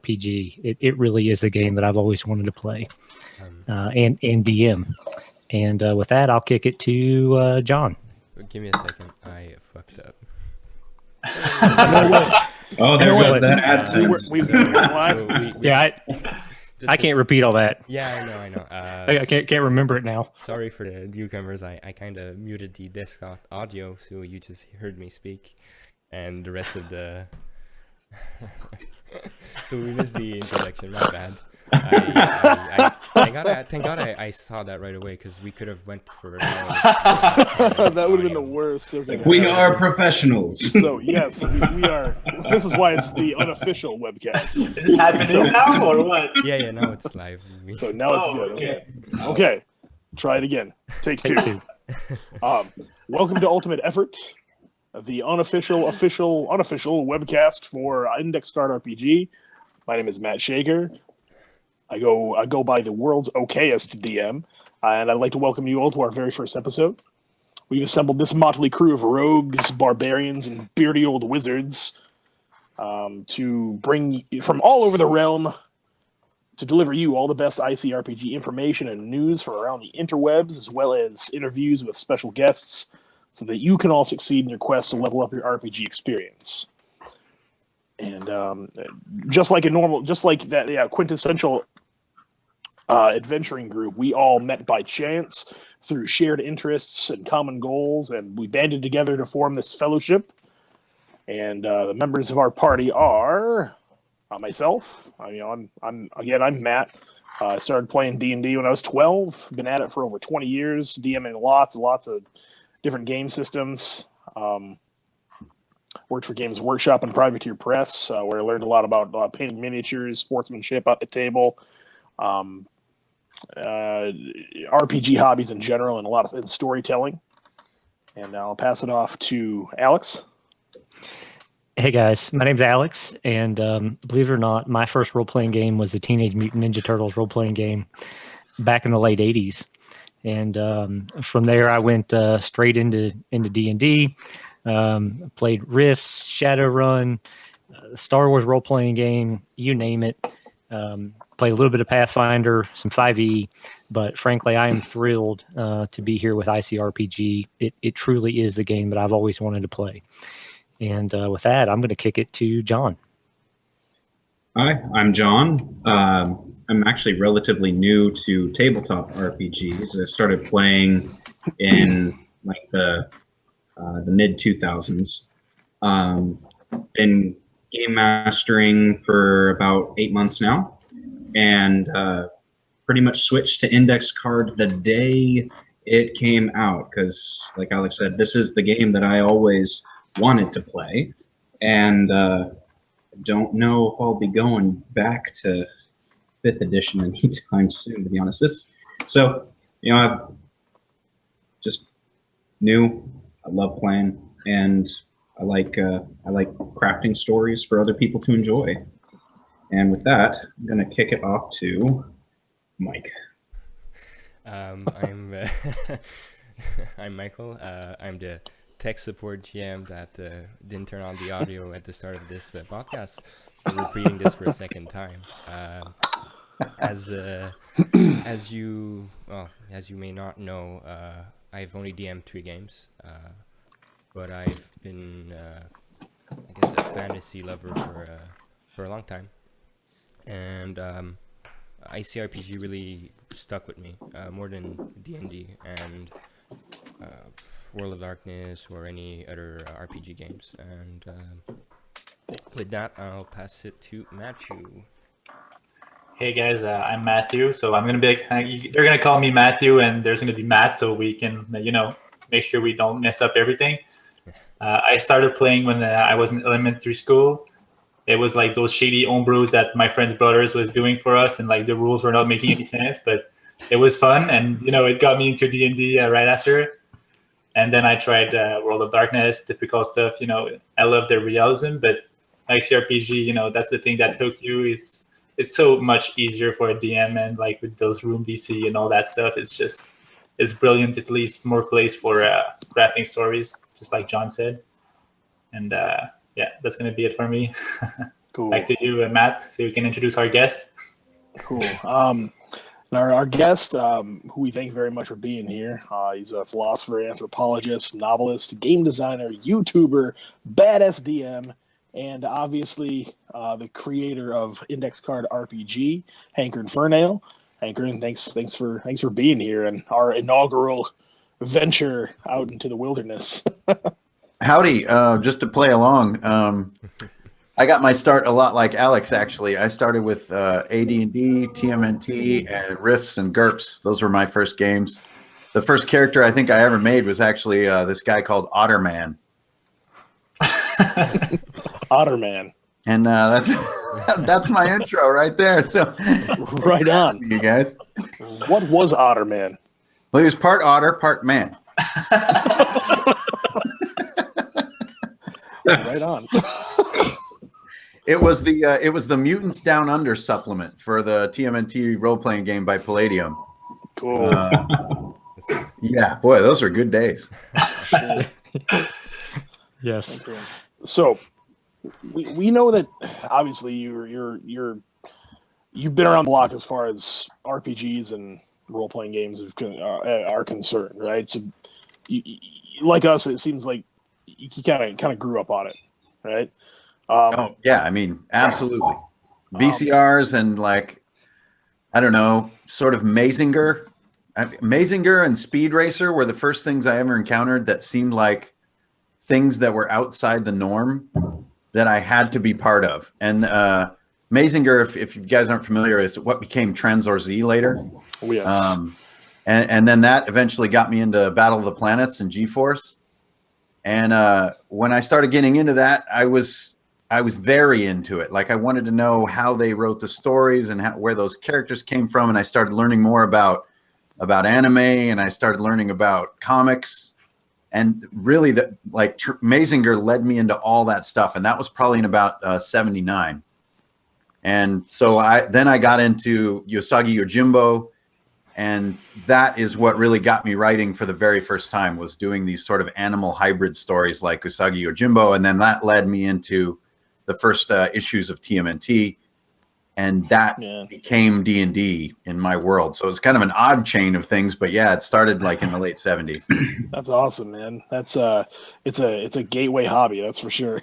RPG. It really is a game that I've always wanted to play, and DM. And with that, I'll kick it to John. Give me a second. I fucked up. Oh, there was that AdSense. I can't repeat all that. Yeah, I know. I can't remember it now. Sorry for the newcomers. I kind of muted the desktop audio, so you just heard me speak, and the rest of the. So we missed the introduction. My bad. Thank God I saw that right away, because we could have went for that would have been the worst. We are professionals. So yes, we are. This is why it's the unofficial webcast. Is it happening now or what? Yeah, now it's live. So now it's good. Okay. Try it again. Take two. Welcome to Ultimate Effort, the unofficial webcast for Index Card RPG. My name is Matt Shaker. I go by the world's okayest DM, and I'd like to welcome you all to our very first episode. We've assembled this motley crew of rogues, barbarians, and beardy old wizards to bring from all over the realm to deliver you all the best ICRPG information and news from around the interwebs, as well as interviews with special guests, so that you can all succeed in your quest to level up your RPG experience. And just like that quintessential adventuring group, we all met by chance through shared interests and common goals, and we banded together to form this fellowship. And the members of our party are myself. I'm Matt. I started playing D&D when I was 12. Been at it for over 20 years, DMing lots of different game systems. Worked for Games Workshop and Privateer Press, where I learned a lot about painting miniatures, sportsmanship at the table, RPG hobbies in general, and a lot of storytelling. And I'll pass it off to Alex. Hey guys, my name's Alex, and believe it or not, my first role-playing game was a Teenage Mutant Ninja Turtles role-playing game back in the late 80s. And from there, I went straight into D&D. Played Rifts, Shadowrun, Star Wars role-playing game, you name it. Played a little bit of Pathfinder, some 5e, but frankly, I am thrilled to be here with ICRPG. It truly is the game that I've always wanted to play. And with that, I'm going to kick it to John. Hi, I'm John. I'm actually relatively new to tabletop RPGs. I started playing in like the mid 2000s. Been game mastering for about 8 months now, and pretty much switched to Index Card the day it came out, because like Alex said, this is the game that I always wanted to play, and don't know if I'll be going back to 5th edition anytime soon, to be honest. I'm just new. I love playing, and I like crafting stories for other people to enjoy. And with that, I'm gonna kick it off to Mike. I'm Michael. I'm the tech support GM that didn't turn on the audio at the start of this podcast. We're repeating this for a second time. As you may not know, I've only DM'd 3 games, but I've been, I guess, a fantasy lover for a long time, and ICRPG really stuck with me more than D&D and World of Darkness or any other RPG games. And with that, I'll pass it to Matthew. Hey guys, I'm Matthew. So I'm gonna be they're gonna call me Matthew, and there's gonna be Matt, so we can make sure we don't mess up everything. I started playing when I was in elementary school. It was like those shady homebrews that my friend's brothers was doing for us, and like the rules were not making any sense, but it was fun, and it got me into D&D right after. And then I tried World of Darkness, typical stuff. I love the realism, but ICRPG, that's the thing that hooked you. It's so much easier for a DM, and like with those room DC and all that stuff, it's brilliant. It leaves more place for crafting stories, just like John said. And yeah, that's gonna be it for me. Cool. back to you, Matt, so you can introduce our guest. Cool. Our guest, who we thank very much for being here, he's a philosopher, anthropologist, novelist, game designer, YouTuber, badass DM, and obviously the creator of Index Card RPG, Hankerin Ferinale. Hankerin, thanks for being here and our inaugural venture out into the wilderness. Howdy. Just to play along, I got my start a lot like Alex, actually. I started with AD&D, TMNT, and Riffs and GURPS. Those were my first games. The first character I think I ever made was actually this guy called Otterman. Otterman. And that's my intro right there. So right on. You guys. What was Otterman? Well, he was part otter, part man. Right on. It was the Mutants Down Under supplement for the TMNT role-playing game by Palladium. Cool. Yeah, boy, those are good days. Yes. So we know that obviously you've been around the block as far as RPGs and role-playing games are concerned, right? So like us, it seems like you kind of grew up on it, right? Oh yeah, I mean, absolutely. VCRs and like, I don't know, sort of Mazinger. Mazinger and Speed Racer were the first things I ever encountered that seemed like things that were outside the norm that I had to be part of. And Mazinger, if you guys aren't familiar, is what became Trenzor Z later. Oh, yes. And then that eventually got me into Battle of the Planets and G-Force. And when I started getting into that, I was very into it. Like I wanted to know how they wrote the stories and where those characters came from. And I started learning more about anime, and I started learning about comics. And really, Mazinger led me into all that stuff. And that was probably in about 79. And so then I got into Usagi Yojimbo. And that is what really got me writing for the very first time, was doing these sort of animal hybrid stories like Usagi Yojimbo. And then that led me into the first issues of TMNT. And that became D&D in my world. So it's kind of an odd chain of things. But yeah, it started like in the late 70s. That's awesome, man. That's it's a gateway hobby, that's for sure.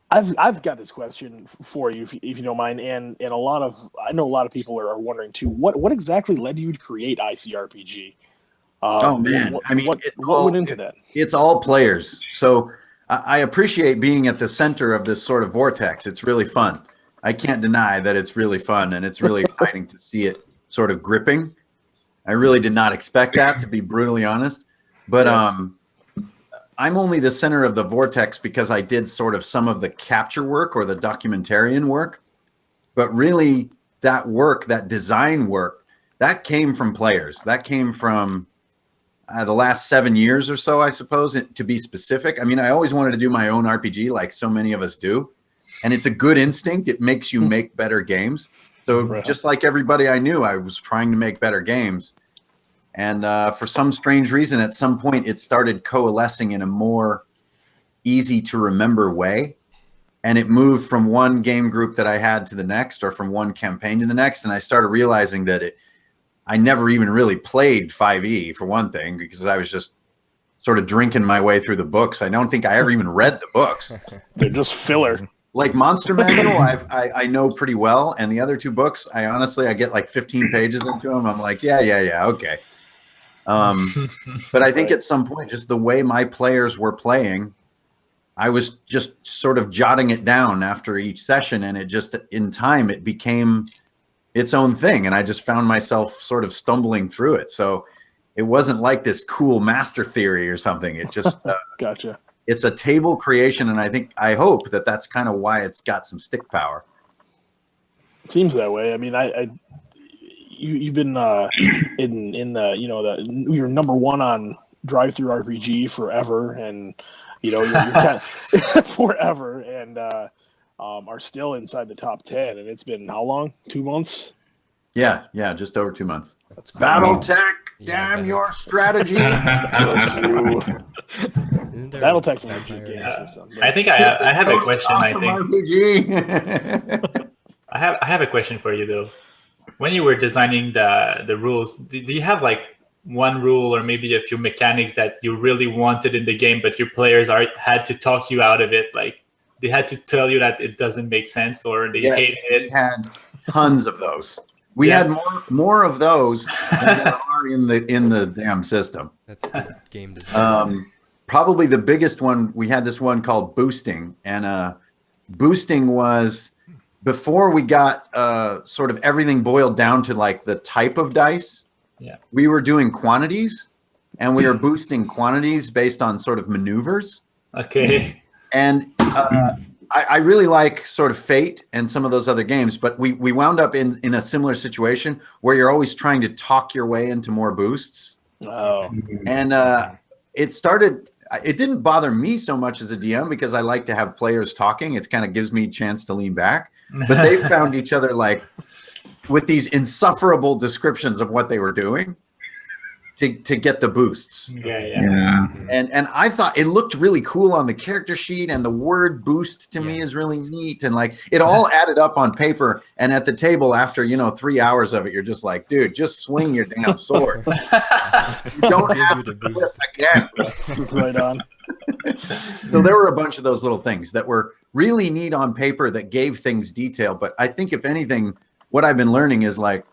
I've got this question for you, if you don't mind, and I know a lot of people are wondering too. What exactly led you to create ICRPG? Oh man, what went into that? It's all players. So I appreciate being at the center of this sort of vortex. It's really fun. I can't deny that it's really fun, and it's really exciting to see it sort of gripping. I really did not expect that, to be brutally honest, but I'm only the center of the vortex because I did sort of some of the capture work or the documentarian work. But really, that work, that design work, that came from players. That came from the last 7 years or so, I suppose, to be specific. I mean, I always wanted to do my own RPG like so many of us do. And it's a good instinct. It makes you make better games. So just like everybody I knew, I was trying to make better games. And for some strange reason, at some point, it started coalescing in a more easy to remember way. And it moved from one game group that I had to the next, or from one campaign to the next. And I started realizing that I never even really played 5e, for one thing, because I was just sort of drinking my way through the books. I don't think I ever even read the books. They're just filler. Like Monster Manual, I know pretty well. And the other two books, I get like 15 pages into them. I'm like, yeah, okay. But I think at some point, just the way my players were playing, I was just sort of jotting it down after each session. And it just, in time, it became its own thing. And I just found myself sort of stumbling through it. So it wasn't like this cool master theory or something. It just, gotcha. It's a table creation. And I hope that that's kind of why it's got some stick power. It seems that way. I mean, you've been in the you're number one on Drive-Thru RPG forever, and you're kind of forever, and are still inside the top 10. And it's been how long? 2 months? Yeah, just over 2 months. That's BattleTech, damn your strategy. Isn't there That'll a take some vampire? legit game Yeah. system. I think I have a question. Awesome RPG. I have a question for you though. When you were designing the rules, do you have like one rule or maybe a few mechanics that you really wanted in the game, but your players had to talk you out of it? Like they had to tell you that it doesn't make sense, or they Yes, hated we it. had tons of those. We Yeah. had more of those than there are in the damn system. That's good game design. Probably the biggest one, we had this one called boosting, and boosting was before we got sort of everything boiled down to like the type of dice. Yeah. We were doing quantities, and we were boosting quantities based on sort of maneuvers. Okay. And I really like sort of Fate and some of those other games, but we wound up in a similar situation where you're always trying to talk your way into more boosts. Oh, And it didn't bother me so much as a DM because I like to have players talking. It kind of gives me a chance to lean back. But they found each other like with these insufferable descriptions of what they were doing to get the boosts. Yeah. And I thought it looked really cool on the character sheet, and the word boost to me is really neat, and like it all added up on paper. And at the table after 3 hours of it, you're just like, dude, just swing your damn sword. You don't have to flip again. right on. So there were a bunch of those little things that were really neat on paper that gave things detail. But I think if anything, what I've been learning is like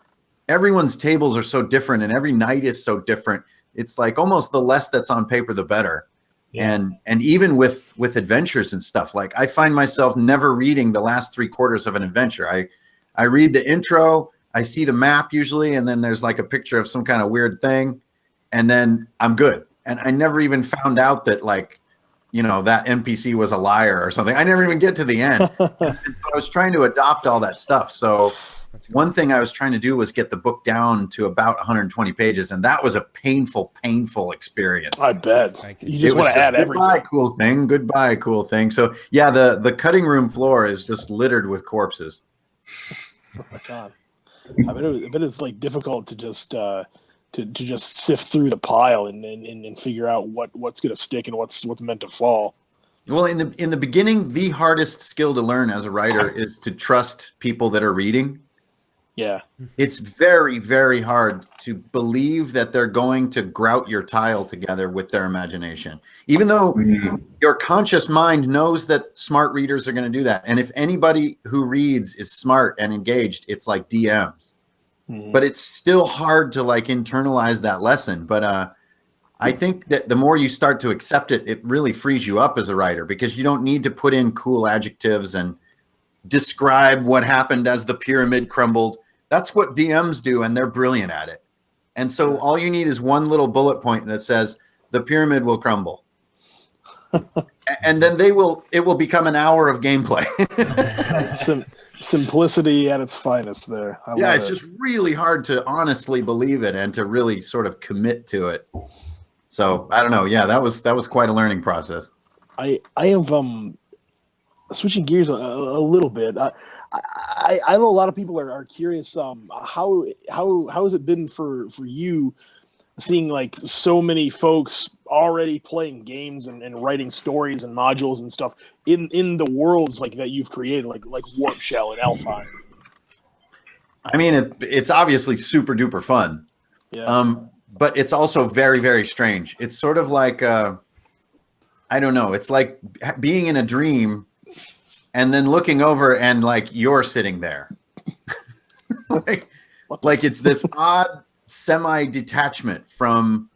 everyone's tables are so different and every night is so different. It's like almost the less that's on paper, the better. Yeah. And even with adventures and stuff, like I find myself never reading the last 3/4 of an adventure. I read the intro, I see the map usually, and then there's like a picture of some kind of weird thing, and then I'm good. And I never even found out that like, that NPC was a liar or something. I never even get to the end. I was trying to adopt all that stuff. So one thing I was trying to do was get the book down to about 120 pages, and that was a painful experience. I bet. You just want to add everything. Goodbye, cool thing. So yeah, the cutting room floor is just littered with corpses. Oh my God. I bet it's like difficult to just sift through the pile and figure out what's going to stick and what's meant to fall. Well, in the beginning, the hardest skill to learn as a writer is to trust people that are reading. Yeah. It's very, very hard to believe that they're going to grout your tile together with their imagination, even though your conscious mind knows that smart readers are going to do that. And if anybody who reads is smart and engaged, it's like DMs. But it's still hard to like internalize that lesson. But I think that the more you start to accept it, it really frees you up as a writer, because you don't need to put in cool adjectives and describe what happened as the pyramid crumbled. That's what DMs do, and they're brilliant at it. And so all you need is one little bullet point that says the pyramid will crumble. And then it will become an hour of gameplay. Simplicity at its finest there. I love it's just really hard to honestly believe it and to really sort of commit to it. So I don't know. Yeah, that was quite a learning process. I have switching gears a little bit. I know a lot of people are curious. How has it been for you, seeing like so many folks already playing games and writing stories and modules and stuff in the worlds like that you've created, like Warp Shell and Elfheim? I mean, it's obviously super duper fun. Yeah. But it's also very, very strange. It's sort of like I don't know. It's like being in a dream and then looking over and like you're sitting there. like it's this odd semi-detachment from,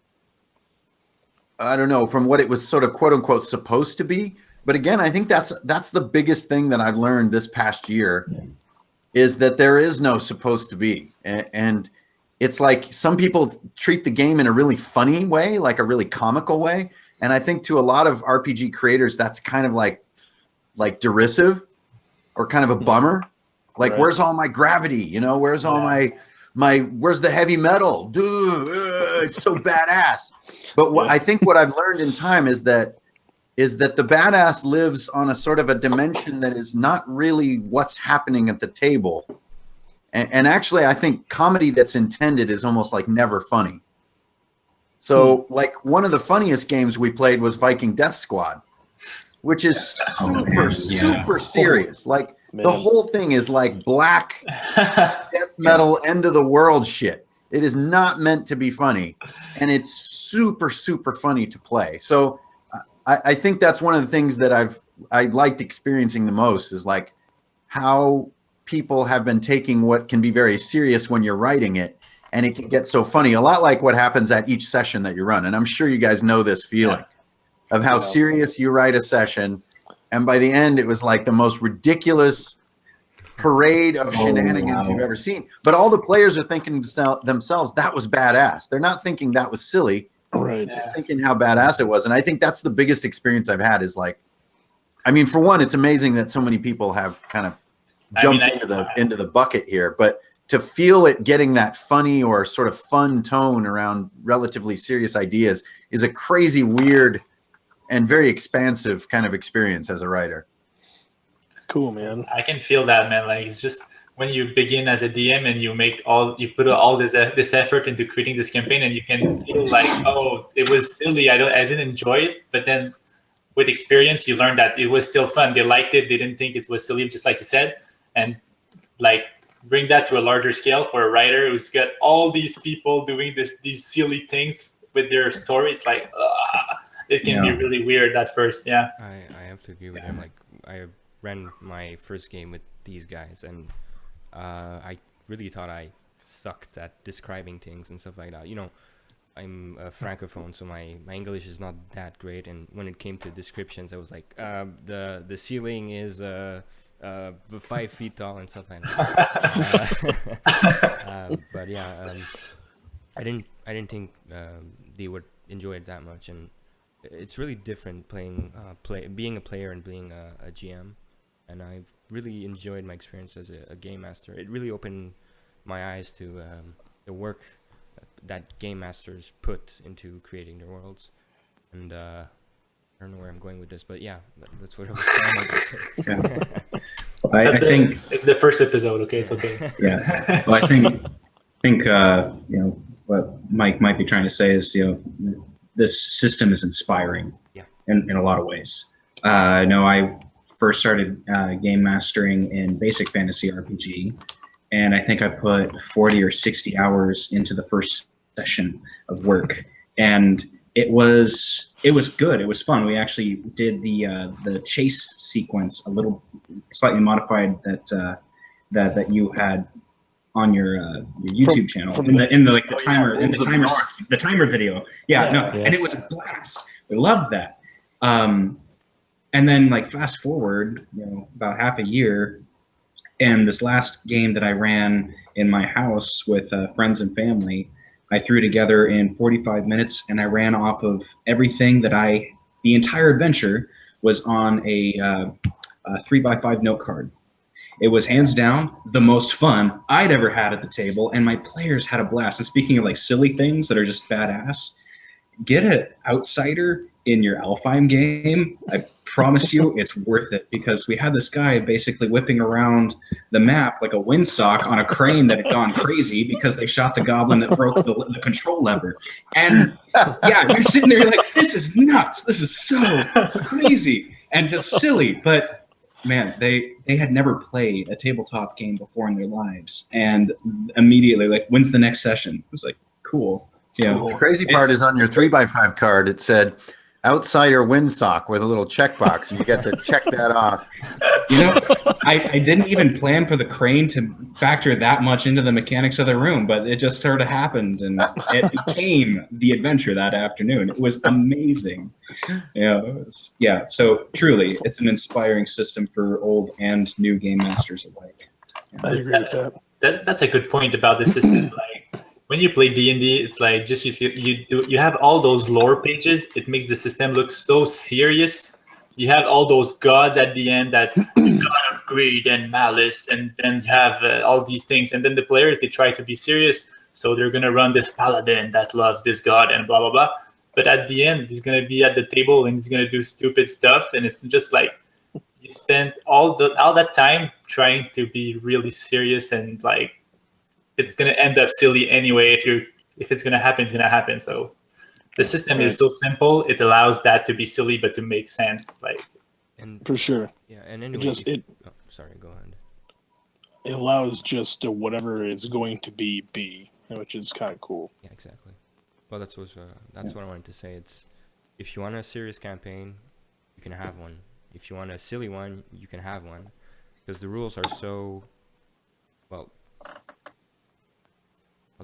I don't know, from what it was sort of quote unquote supposed to be. But again, I think that's the biggest thing that I've learned this past year, is that there is no supposed to be. And it's like some people treat the game in a really funny way, like a really comical way. And I think to a lot of RPG creators, that's kind of like derisive or kind of a bummer. Like, right. Where's all my gravity? Where's all my where's the heavy metal? Dude, it's so badass. But I think what I've learned in time is that the badass lives on a sort of a dimension that is not really what's happening at the table. And actually, I think comedy that's intended is almost like never funny. So like one of the funniest games we played was Viking Death Squad, which is super serious. Like the whole thing is like black death metal end of the world shit. It is not meant to be funny, and it's super funny to play. So I think that's one of the things that I liked experiencing the most is like how people have been taking what can be very serious when you're writing it, and it can get so funny. A lot like what happens at each session that you run, and I'm sure you guys know this feeling of how serious you write a session, and by the end it was like the most ridiculous parade of shenanigans you've ever seen. But all the players are thinking to themselves, that was badass. They're not thinking that was silly. Right. They're thinking how badass it was. And I think that's the biggest experience I've had is like, I mean, for one, it's amazing that so many people have kind of jumped into the bucket here, but to feel it getting that funny or sort of fun tone around relatively serious ideas is a crazy, weird, and very expansive kind of experience as a writer. Cool, man. I can feel that, man. Like it's just when you begin as a DM and you put all this effort into creating this campaign, and you can feel like, oh, it was silly. I didn't enjoy it, but then with experience, you learn that it was still fun. They liked it. They didn't think it was silly, just like you said, and like bring that to a larger scale for a writer who's got all these people doing these silly things with their story. It's like it can be really weird at first. Yeah, I have to agree with him. Like I ran my first game with these guys, and I really thought I sucked at describing things and stuff like that. You know, I'm a francophone, so my English is not that great, and when it came to descriptions, I was like, the ceiling is 5 feet tall and stuff like that. But yeah, I didn't think they would enjoy it that much, and it's really different being a player and being a GM. And I've really enjoyed my experience as a game master. It really opened my eyes to the work that game masters put into creating their worlds. And I don't know where I'm going with this, but yeah, that's what I was trying to say. I think it's the first episode. Okay, it's okay. Yeah. Well, I think you know what Mike might be trying to say is, you know, this system is inspiring. In a lot of ways. I know I first started game mastering in basic fantasy RPG, and I think I put 40 or 60 hours into the first session of work, and it was good. It was fun. We actually did the chase sequence a little slightly modified that you had on your YouTube channel the timer video. And it was a blast. We loved that. And then like fast forward, you know, about half a year, and this last game that I ran in my house with friends and family, I threw together in 45 minutes, and I ran off of everything the entire adventure was on a 3x5 note card. It was hands down the most fun I'd ever had at the table, and my players had a blast. And speaking of like silly things that are just badass, get an outsider in your Alfheim game. I promise you it's worth it, because we had this guy basically whipping around the map like a windsock on a crane that had gone crazy because they shot the goblin that broke the control lever. And yeah, you're sitting there, you're like, this is nuts. This is so crazy and just silly. But man, they had never played a tabletop game before in their lives. And immediately, like, when's the next session? It was like, cool. Yeah. The crazy part is on your 3x5 card, it said outsider windsock with a little checkbox, and you get to check that off. You know, I didn't even plan for the crane to factor that much into the mechanics of the room, but it just sort of happened, and it became the adventure that afternoon. It was amazing. Yeah, so truly, it's an inspiring system for old and new game masters alike. I agree with that. That's a good point about the system. Like, when you play D&D, it's like just you have all those lore pages. It makes the system look so serious. You have all those gods at the end, that god of greed and malice, and then you have all these things. And then the players, they try to be serious, so they're gonna run this paladin that loves this god and blah blah blah. But at the end, he's gonna be at the table and he's gonna do stupid stuff, and it's just like you spend all that time trying to be really serious, and like, it's gonna end up silly anyway. If it's gonna happen, it's gonna happen. So the system is so simple. It allows that to be silly, but to make sense. Like, And For sure. yeah, and anyway, oh, sorry, go ahead. It allows just whatever is going to be, which is kind of cool. Yeah, exactly. Well, that's what I wanted to say. It's if you want a serious campaign, you can have one. If you want a silly one, you can have one, because the rules are so well. How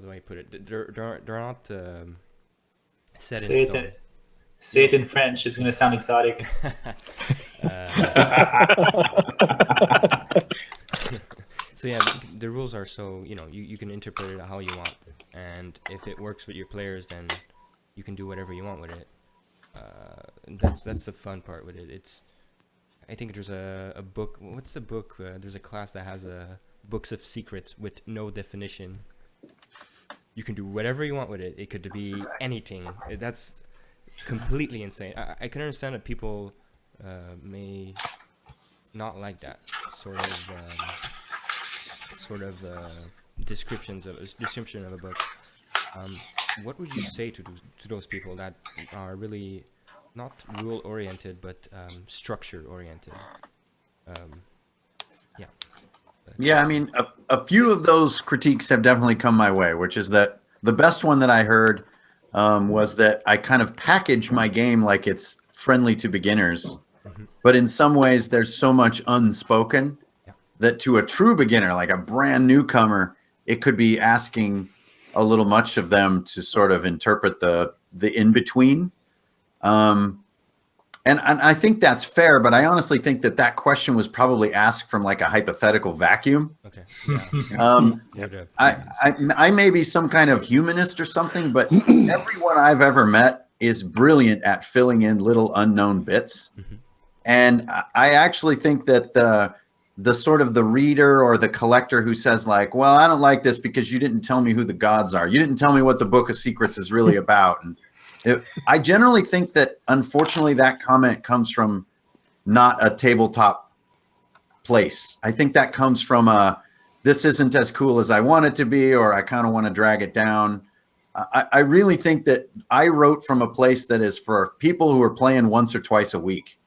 do I put it? They're not set in stone. Say it in French. It's gonna sound exotic. So yeah, the rules are so, you can interpret it how you want, and if it works with your players, then you can do whatever you want with it. And that's the fun part with it. I think there's a book. What's the book? There's a class that has books of secrets with no definition. You can do whatever you want with it. It could be anything. That's completely insane. I can understand that people may not like that sort of description of a book. What would you say to those people that are really not rule oriented but structure oriented? Yeah, I mean, a few of those critiques have definitely come my way, which is that the best one that I heard was that I kind of package my game like it's friendly to beginners, but in some ways there's so much unspoken that to a true beginner, like a brand newcomer, it could be asking a little much of them to sort of interpret the in-between. And I think that's fair, but I honestly think that question was probably asked from like a hypothetical vacuum. Okay. Yeah. I may be some kind of humanist or something, but everyone I've ever met is brilliant at filling in little unknown bits. And I actually think that the sort of the reader or the collector who says like, well, I don't like this because you didn't tell me who the gods are. You didn't tell me what the Book of Secrets is really about. And I generally think that, unfortunately, that comment comes from not a tabletop place. I think that comes from this isn't as cool as I want it to be, or I kind of want to drag it down. I really think that I wrote from a place that is for people who are playing once or twice a week,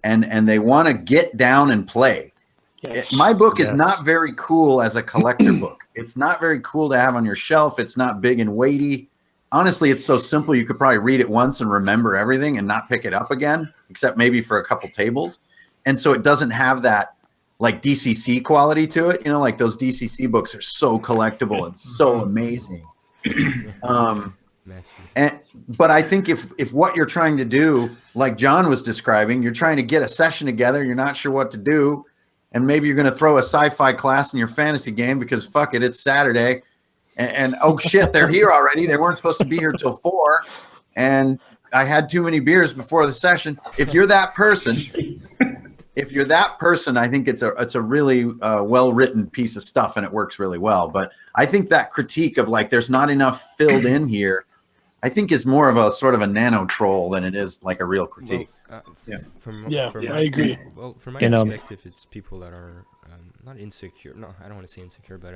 and they want to get down and play. Yes. My book is not very cool as a collector book. It's not very cool to have on your shelf. It's not big and weighty. Honestly, it's so simple you could probably read it once and remember everything and not pick it up again, except maybe for a couple tables. And so it doesn't have that like DCC quality to it. Like those DCC books are so collectible and so amazing. But I think if what you're trying to do, like John was describing, you're trying to get a session together, you're not sure what to do, and maybe you're going to throw a sci-fi class in your fantasy game because fuck it, it's Saturday. And oh shit, they're here already. They weren't supposed to be here till 4, and I had too many beers before the session. If you're that person, I think it's a really well-written piece of stuff, and it works really well. But I think that critique of like there's not enough filled in here, I think is more of a sort of a nano troll than it is like a real critique. I agree. Well, from my perspective, it's people that are not insecure. No, I don't want to say insecure, but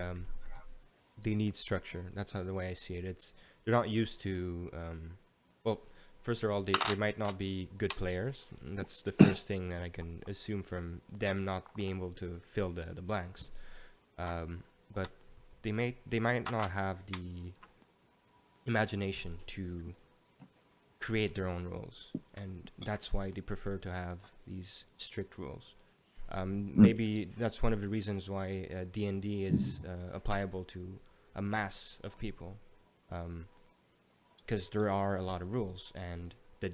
they need structure. That's the way I see it. They're not used to. Well, first of all, they might not be good players. That's the first thing that I can assume from them not being able to fill the blanks. But they might not have the imagination to create their own rules, and that's why they prefer to have these strict rules. Maybe that's one of the reasons why D&D is applicable to a mass of people, because there are a lot of rules, and the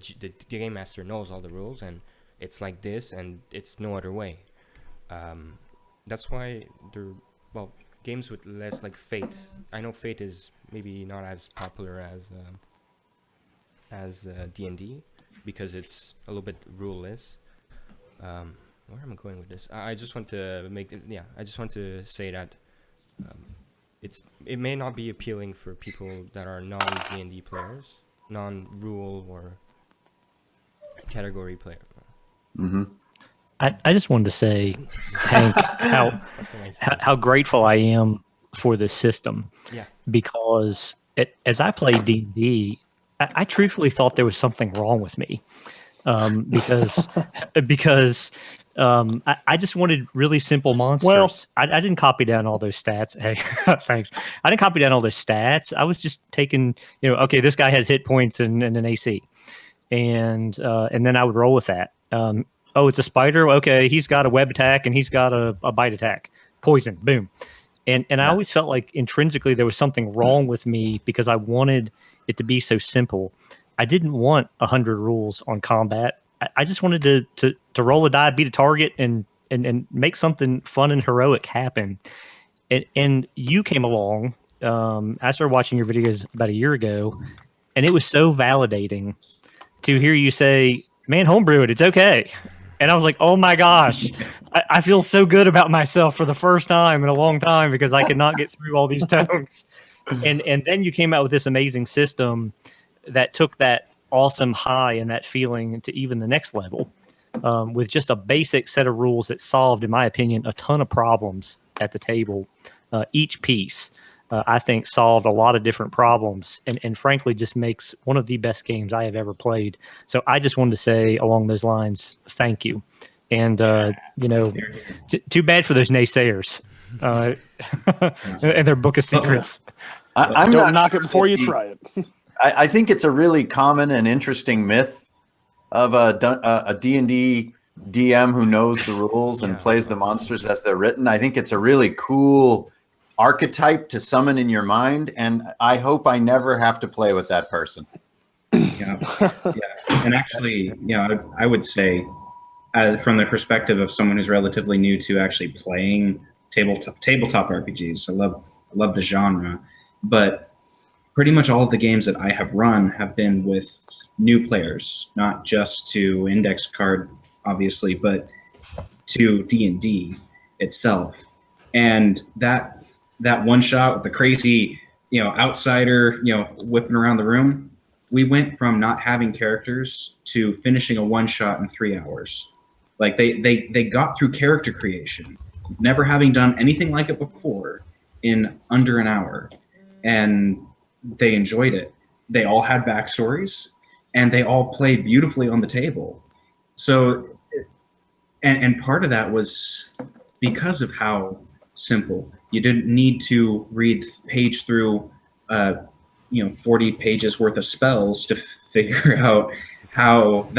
game master knows all the rules, and it's like this, and it's no other way. That's why games with less like Fate. I know Fate is maybe not as popular as D&D because it's a little bit rule-less. Where am I going with this? I just want to I just want to say that it may not be appealing for people that are non-D&D players, non-rule or category player. I just wanted to say, Hank, how grateful I am for this system. Yeah. Because as I play D&D, I truthfully thought there was something wrong with me, because I just wanted really simple monsters. Well- I didn't copy down all those stats. Hey, thanks. I didn't copy down all those stats. I was just taking, okay, this guy has hit points and an AC, and then I would roll with that. Oh, it's a spider. Okay, he's got a web attack and he's got a bite attack. Poison. Boom. And I always felt like intrinsically there was something wrong with me because I wanted it to be so simple. I didn't want 100 rules on combat. I just wanted to roll a die, beat a target, and make something fun and heroic happen. And you came along. I started watching your videos about a year ago, and it was so validating to hear you say, "Man, homebrew it. It's okay." And I was like, "Oh my gosh, I feel so good about myself for the first time in a long time because I could not get through all these tones." And then you came out with this amazing system that took that awesome high and that feeling to even the next level, with just a basic set of rules that solved, in my opinion, a ton of problems at the table. Each piece, I think, solved a lot of different problems and frankly just makes one of the best games I have ever played. So I just wanted to say along those lines, thank you. And, too bad for those naysayers and their book of secrets. I'm Don't not knock sure it before you that try it. I think it's a really common and interesting myth of a D&D DM who knows the rules and plays the monsters as they're written. I think it's a really cool archetype to summon in your mind, and I hope I never have to play with that person. Yeah. And actually, I would say, from the perspective of someone who's relatively new to actually playing tabletop RPGs, I love the genre, but pretty much all of the games that I have run have been with new players, not just to Index Card, obviously, but to D&D itself. And that one shot with the crazy, outsider, whipping around the room, we went from not having characters to finishing a one shot in 3 hours. Like they got through character creation, never having done anything like it before, in under an hour. And they enjoyed it. They all had backstories, and they all played beautifully on the table. So, and part of that was because of how simple. You didn't need to read page through, 40 pages worth of spells to figure out how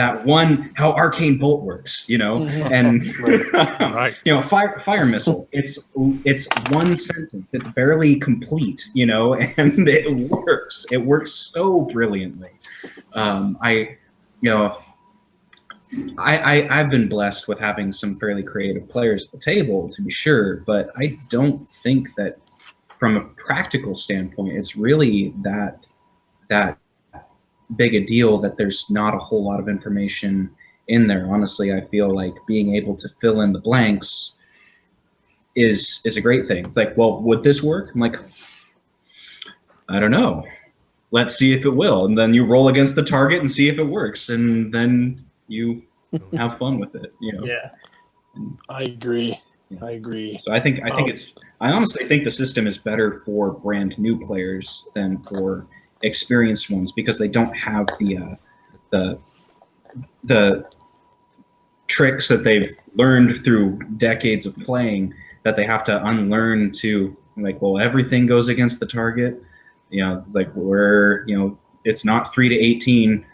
arcane bolt works, and Right. fire missile. It's one sentence. It's barely complete, and it works. It works so brilliantly. I've been blessed with having some fairly creative players at the table, to be sure, but I don't think that from a practical standpoint, it's really that big a deal that there's not a whole lot of information in there. Honestly, I feel like being able to fill in the blanks is a great thing. It's like, well, would this work? I'm like, I don't know. Let's see if it will. And then you roll against the target and see if it works. And then you have fun with it, Yeah. I agree. I agree. So I honestly think the system is better for brand new players than for experienced ones, because they don't have the tricks that they've learned through decades of playing that they have to unlearn to, like, well, everything goes against the target. It's like it's not 3 to 18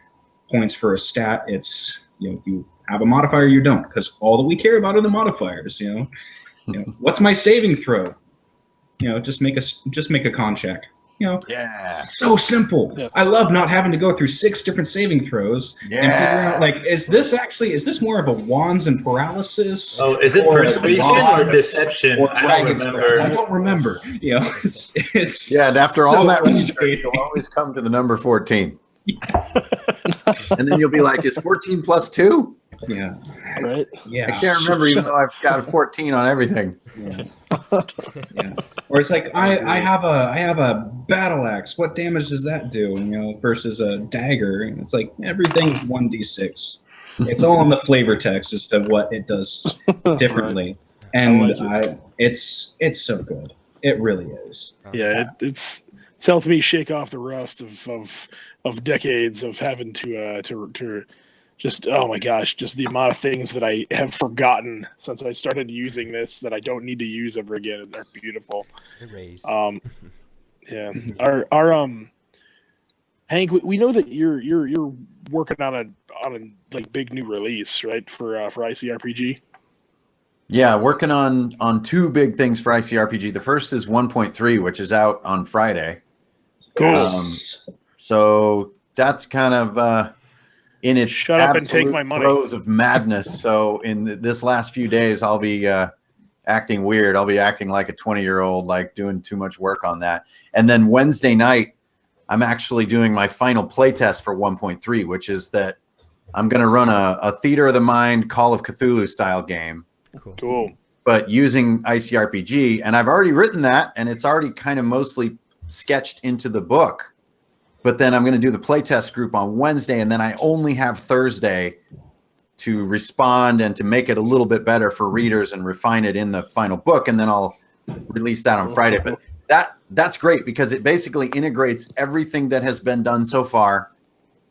points for a stat. It's, you have a modifier, you don't, because all that we care about are the modifiers. What's my saving throw? Just make a con check. Yeah. So simple. Yes. I love not having to go through 6 different saving throws and figure out, like, is this more of a wands and paralysis? Oh, is it persuasion or deception? Or I don't dragon's remember. breath? I don't remember. It's Yeah, and after so all that research, frustrating. you'll always come to the number 14. And then you'll be like, is 14 plus 2? Yeah. Right? Yeah. I can't remember, even though I've got a 14 on everything. Yeah. Yeah. Or it's like, I have a battle axe. What damage does that do? Versus a dagger. And it's like, everything's 1d6. It's all in the flavor text as to what it does differently. And it's so good. It really is. Yeah, it's it's helped me shake off the rust of decades of having to just, oh my gosh, just the amount of things that I have forgotten since I started using this that I don't need to use ever again. They're beautiful. Erase. Yeah. Our Hank, we know that you're working on a like big new release, right, for ICRPG. Yeah, working on two big things for ICRPG. The first is 1.3, which is out on Friday. Cool. So that's kind of in its Shut up and take absolute my money. throes of madness. So in this last few days, I'll be acting weird. I'll be acting like a 20-year-old, like doing too much work on that. And then Wednesday night, I'm actually doing my final playtest for 1.3, which is that I'm going to run a Theater of the Mind Call of Cthulhu style game. Cool. But using ICRPG. And I've already written that, and it's already kind of mostly sketched into the book. But then I'm going to do the playtest group on Wednesday, and then I only have Thursday to respond and to make it a little bit better for readers and refine it in the final book, and then I'll release that on Friday. But that's great because it basically integrates everything that has been done so far,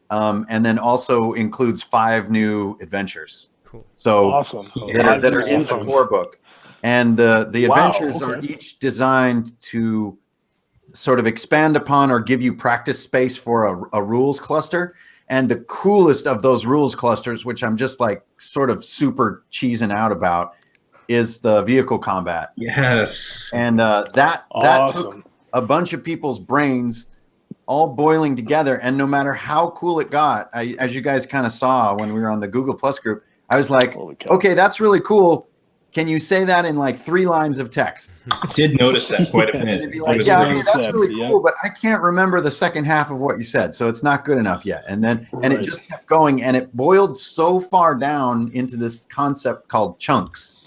and then also includes 5 new adventures. Cool. So Awesome. that are in the core book, and the adventures are okay. each designed to sort of expand upon or give you practice space for a rules cluster. And the coolest of those rules clusters, which I'm just like sort of super cheesing out about, is the vehicle combat. Yes. And that Awesome. took a bunch of people's brains all boiling together. And no matter how cool it got, as you guys kind of saw when we were on the Google Plus group, I was like, Holy cow. okay, that's really cool. Can you say that in like 3 lines of text? I did notice that quite a And bit. it'd be It like, was yeah, great. okay, that's really cool, but I can't remember the second half of what you said, so it's not good enough yet. And then and it Right. just kept going, and it boiled so far down into this concept called chunks.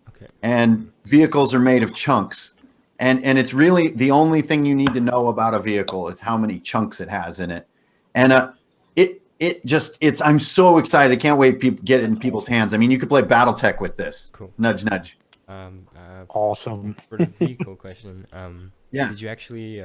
Okay. And vehicles are made of chunks. And it's really the only thing you need to know about a vehicle is how many chunks it has in it. And I'm so excited. I can't wait to get it in people's hands. I mean, you could play BattleTech with this. Cool. Nudge, nudge. Awesome. For the vehicle question, Yeah. did you actually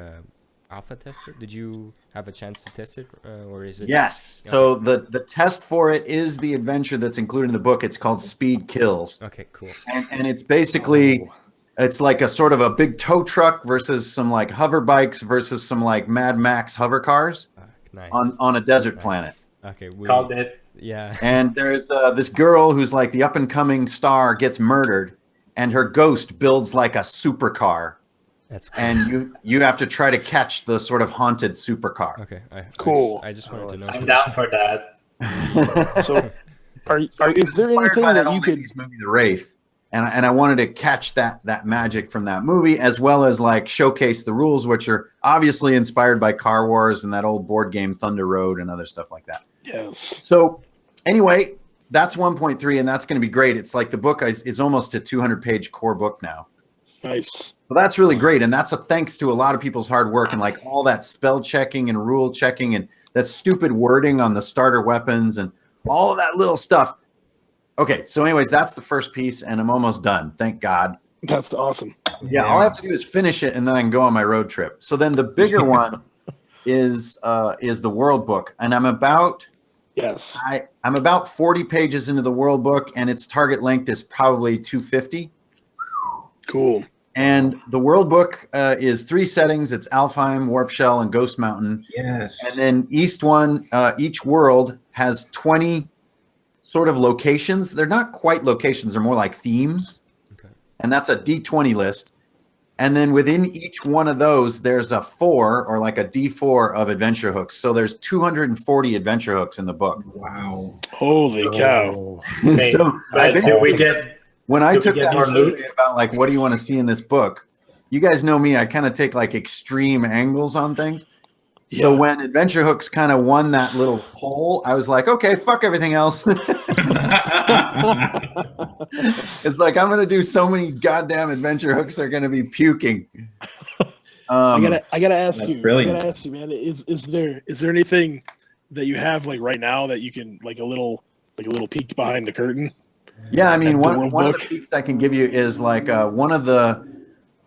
alpha test it? Did you have a chance to test it, or is it? Yes. Yeah. So the test for it is the adventure that's included in the book. It's called Speed Kills. Okay, cool. And it's basically, it's like a sort of a big tow truck versus some like hover bikes versus some like Mad Max hover cars Nice. on a desert Nice. planet. Okay, Called it. Yeah. And there's this girl who's like the up and coming star gets murdered, and her ghost builds like a supercar, That's cool. and you have to try to catch the sort of haunted supercar. Okay, Cool. I just wanted to know. I'm down for that. So, is there Inspired anything by that you old could? 80s movie, The Wraith, and I wanted to catch that magic from that movie, as well as like showcase the rules, which are obviously inspired by Car Wars and that old board game Thunder Road and other stuff like that. Yes. So anyway, that's 1.3, and that's going to be great. It's like the book is almost a 200-page core book now. Nice. So that's really great, and that's a thanks to a lot of people's hard work and like all that spell checking and rule checking and that stupid wording on the starter weapons and all of that little stuff. Okay, so anyways, that's the first piece, and I'm almost done. Thank God. That's awesome. Yeah, all I have to do is finish it, and then I can go on my road trip. So then the bigger one is the World Book, and I'm about Yes. I'm about 40 pages into the World Book, and its target length is probably 250. Cool. And the World Book is 3 settings. It's Alfheim, Warp Shell, and Ghost Mountain. Yes. And then each world has 20 sort of locations. They're not quite locations. They're more like themes. Okay. And that's a D20 list. And then within each one of those, there's a 4 or like a D4 of adventure hooks. So there's 240 adventure hooks in the book. Wow. Holy cow. Oh, Hey, So but do we get? when I do we took get that more survey loot? about like, what do you want to see in this book? You guys know me. I kind of take like extreme angles on things. So Yeah. when adventure hooks kind of won that little poll, I was like, okay, fuck everything else. It's like, I'm going to do so many goddamn adventure hooks are going to be puking. I gotta ask That's you. brilliant. I gotta ask you, man. Is there anything that you have like right now that you can like a little peek behind the curtain? Yeah, I mean, At the one World of the Book? peaks I can give you is like one of the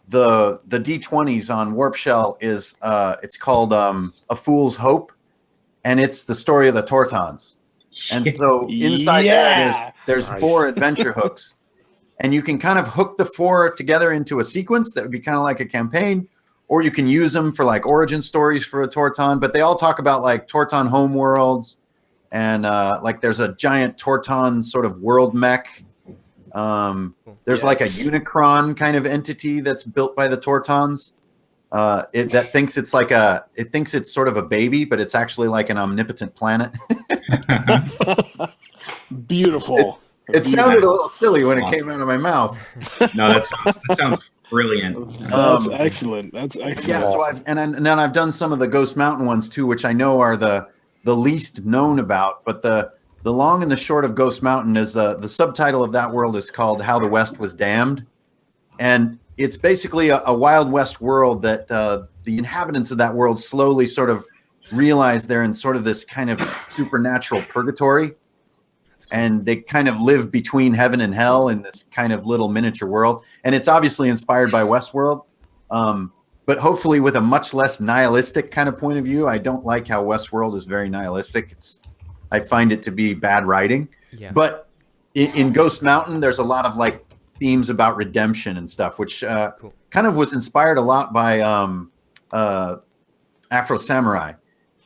the D20s on Warp Shell is it's called A Fool's Hope, and it's the story of the Tortons. And so inside there's Nice. 4 adventure hooks, and you can kind of hook the 4 together into a sequence that would be kind of like a campaign, or you can use them for like origin stories for a Torton. But they all talk about like Torton homeworlds, and like there's a giant Torton sort of world mech. There's like a Unicron kind of entity that's built by the Tortons. That thinks it's like it thinks it's sort of a baby, but it's actually like an omnipotent planet. Beautiful. It sounded a little silly when it came out of my mouth. No, that sounds brilliant. That's excellent. That's excellent. Yeah, so I've done some of the Ghost Mountain ones too, which I know are the least known about. But the long and the short of Ghost Mountain is the subtitle of that world is called How the West Was Damned, and it's basically a Wild West world that the inhabitants of that world slowly sort of realize they're in sort of this kind of supernatural purgatory. And they kind of live between heaven and hell in this kind of little miniature world. And it's obviously inspired by Westworld, but hopefully with a much less nihilistic kind of point of view. I don't like how Westworld is very nihilistic. I find it to be bad writing. Yeah. But in Ghost Mountain, there's a lot of like themes about redemption and stuff, which kind of was inspired a lot by Afro Samurai.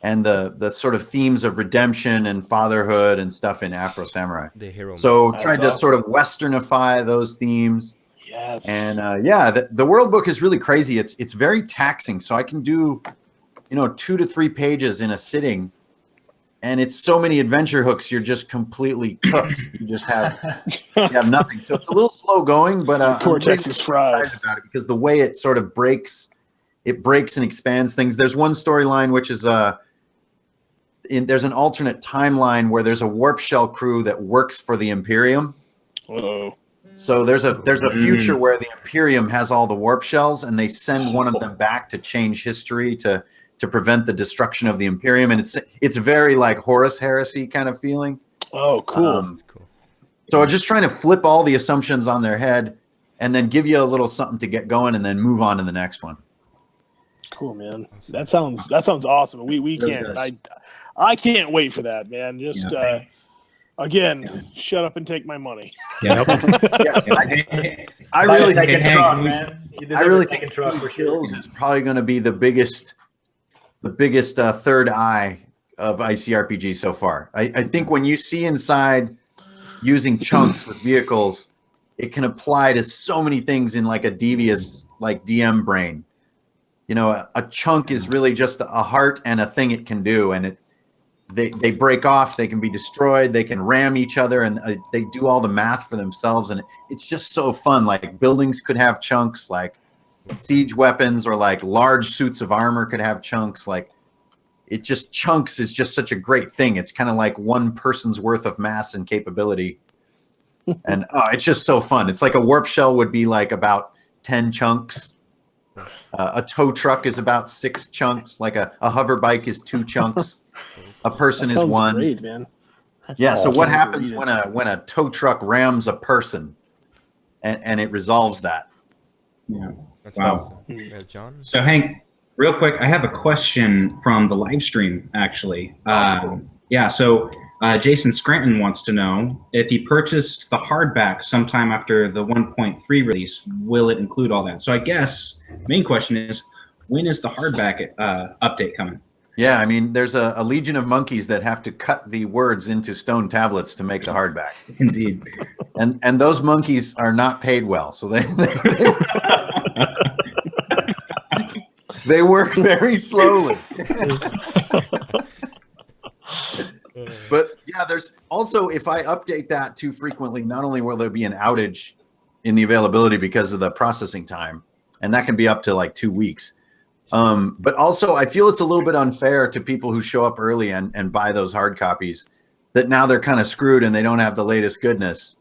And the sort of themes of redemption and fatherhood and stuff in Afro Samurai. The hero. So tried to sort of Westernify those themes. Yes. And the world book is really crazy. It's very taxing. So I can do, 2 to 3 pages in a sitting, and it's so many adventure hooks. You're just completely cooked. You just have nothing. So it's a little slow going, but cortex is fried about it because the way it sort of breaks and expands things. There's one storyline which is there's an alternate timeline where there's a warp shell crew that works for the Imperium. Uh-oh. So there's a future where the Imperium has all the warp shells, and they send one of them back to change history to prevent the destruction of the Imperium, and it's very like Horus Heresy kind of feeling. Oh, cool. Cool. So I'm just trying to flip all the assumptions on their head, and then give you a little something to get going, and then move on to the next one. Cool, man. That sounds awesome. We can't. I can't wait for that, man. Just again, shut up and take my money. Yeah. Yes, I really think Kills is probably going to be the biggest third eye of ICRPG so far. I think when you see inside using chunks with vehicles, it can apply to so many things in like a devious like DM brain. A chunk is really just a heart and a thing it can do, and they break off, they can be destroyed, they can ram each other, and they do all the math for themselves, and it's just so fun. Like buildings could have chunks, like siege weapons or like large suits of armor could have chunks. Like chunks is just such a great thing. It's kind of like one person's worth of mass and capability, and it's just so fun. It's like a warp shell would be like about 10 chunks. A tow truck is about 6 chunks. Like a hover bike is 2 chunks. A person is 1. Great, man. So what happens when a tow truck rams a person, and it resolves that? Yeah. That's wow. awesome. John? So Hank, real quick, I have a question from the live stream actually. So Jason Scranton wants to know if he purchased the hardback sometime after the 1.3 release, will it include all that? So I guess the main question is, when is the hardback update coming? Yeah, I mean, there's a legion of monkeys that have to cut the words into stone tablets to make the hardback. Indeed. And those monkeys are not paid well, so they work very slowly. But yeah, there's also, if I update that too frequently, not only will there be an outage in the availability because of the processing time, and that can be up to like 2 weeks. But also I feel it's a little bit unfair to people who show up early and buy those hard copies, that now they're kind of screwed and they don't have the latest goodness.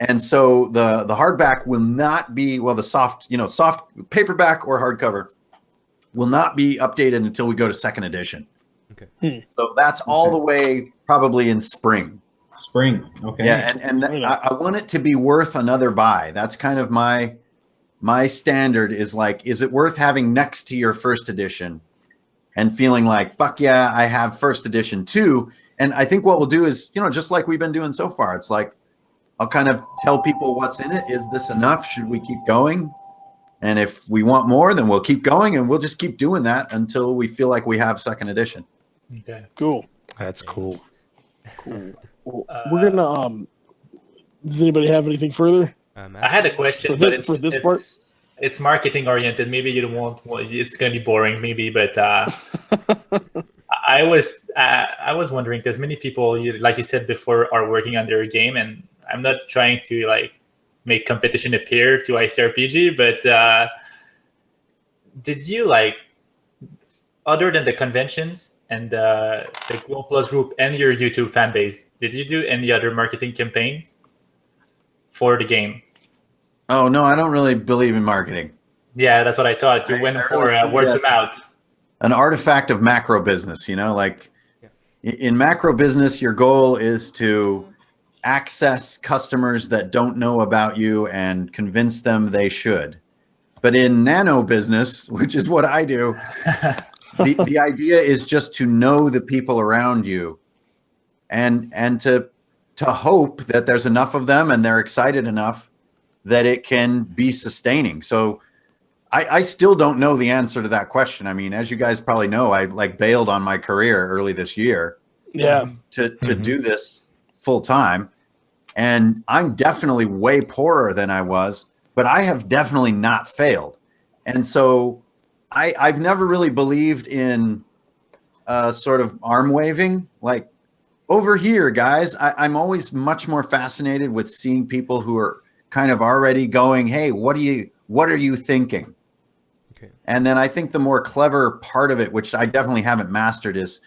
And so the hardback will not be, well, the soft paperback or hardcover will not be updated until we go to 2nd edition. Okay. So that's all the way probably in spring. Spring. Okay. Yeah, and I want it to be worth another buy. That's kind of my my standard is like, is it worth having next to your first edition and feeling like, fuck yeah, I have first edition too. And I think what we'll do is, just like we've been doing so far, it's like, I'll kind of tell people what's in it. Is this enough? Should we keep going? And if we want more, then we'll keep going, and we'll just keep doing that until we feel like we have second edition. Okay. Cool. That's cool. Cool. Well, we're gonna. Does anybody have anything further? I had a question, For but this- for this part? it's marketing oriented. Maybe you don't want. Well, it's gonna be boring, maybe. But I was wondering because many people, like you said before, are working on their game, and I'm not trying to like make competition appear to ICRPG, but did you like, other than the conventions and the Google Plus group and your YouTube fan base, did you do any other marketing campaign for the game? Oh, no, I don't really believe in marketing. Yeah, that's what I thought. You went I for really see word it to as mouth. an artifact of macro business, like in macro business, your goal is to access customers that don't know about you and convince them they should. But in nano business, which is what I do, the idea is just to know the people around you and to hope that there's enough of them and they're excited enough that it can be sustaining. So I still don't know the answer to that question. I mean, as you guys probably know, I bailed on my career early this year to do this full time. And I'm definitely way poorer than I was, but I have definitely not failed. And so I've never really believed in sort of arm waving. Like, over here, guys, I'm always much more fascinated with seeing people who are kind of already going, hey, what are you thinking? Okay. And then I think the more clever part of it, which I definitely haven't mastered, is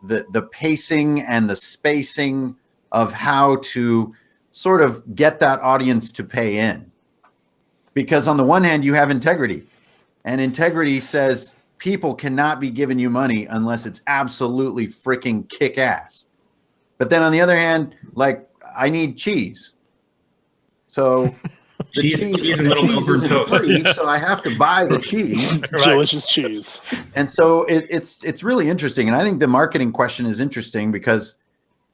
the pacing and the spacing of how to sort of get that audience to pay in. Because on the one hand, you have integrity, and integrity says people cannot be giving you money unless it's absolutely freaking kick ass. But then on the other hand, like, I need cheese. So the Cheese and little milk and isn't toast. free, so I have to buy the cheese. Delicious cheese. And so it's really interesting. And I think the marketing question is interesting because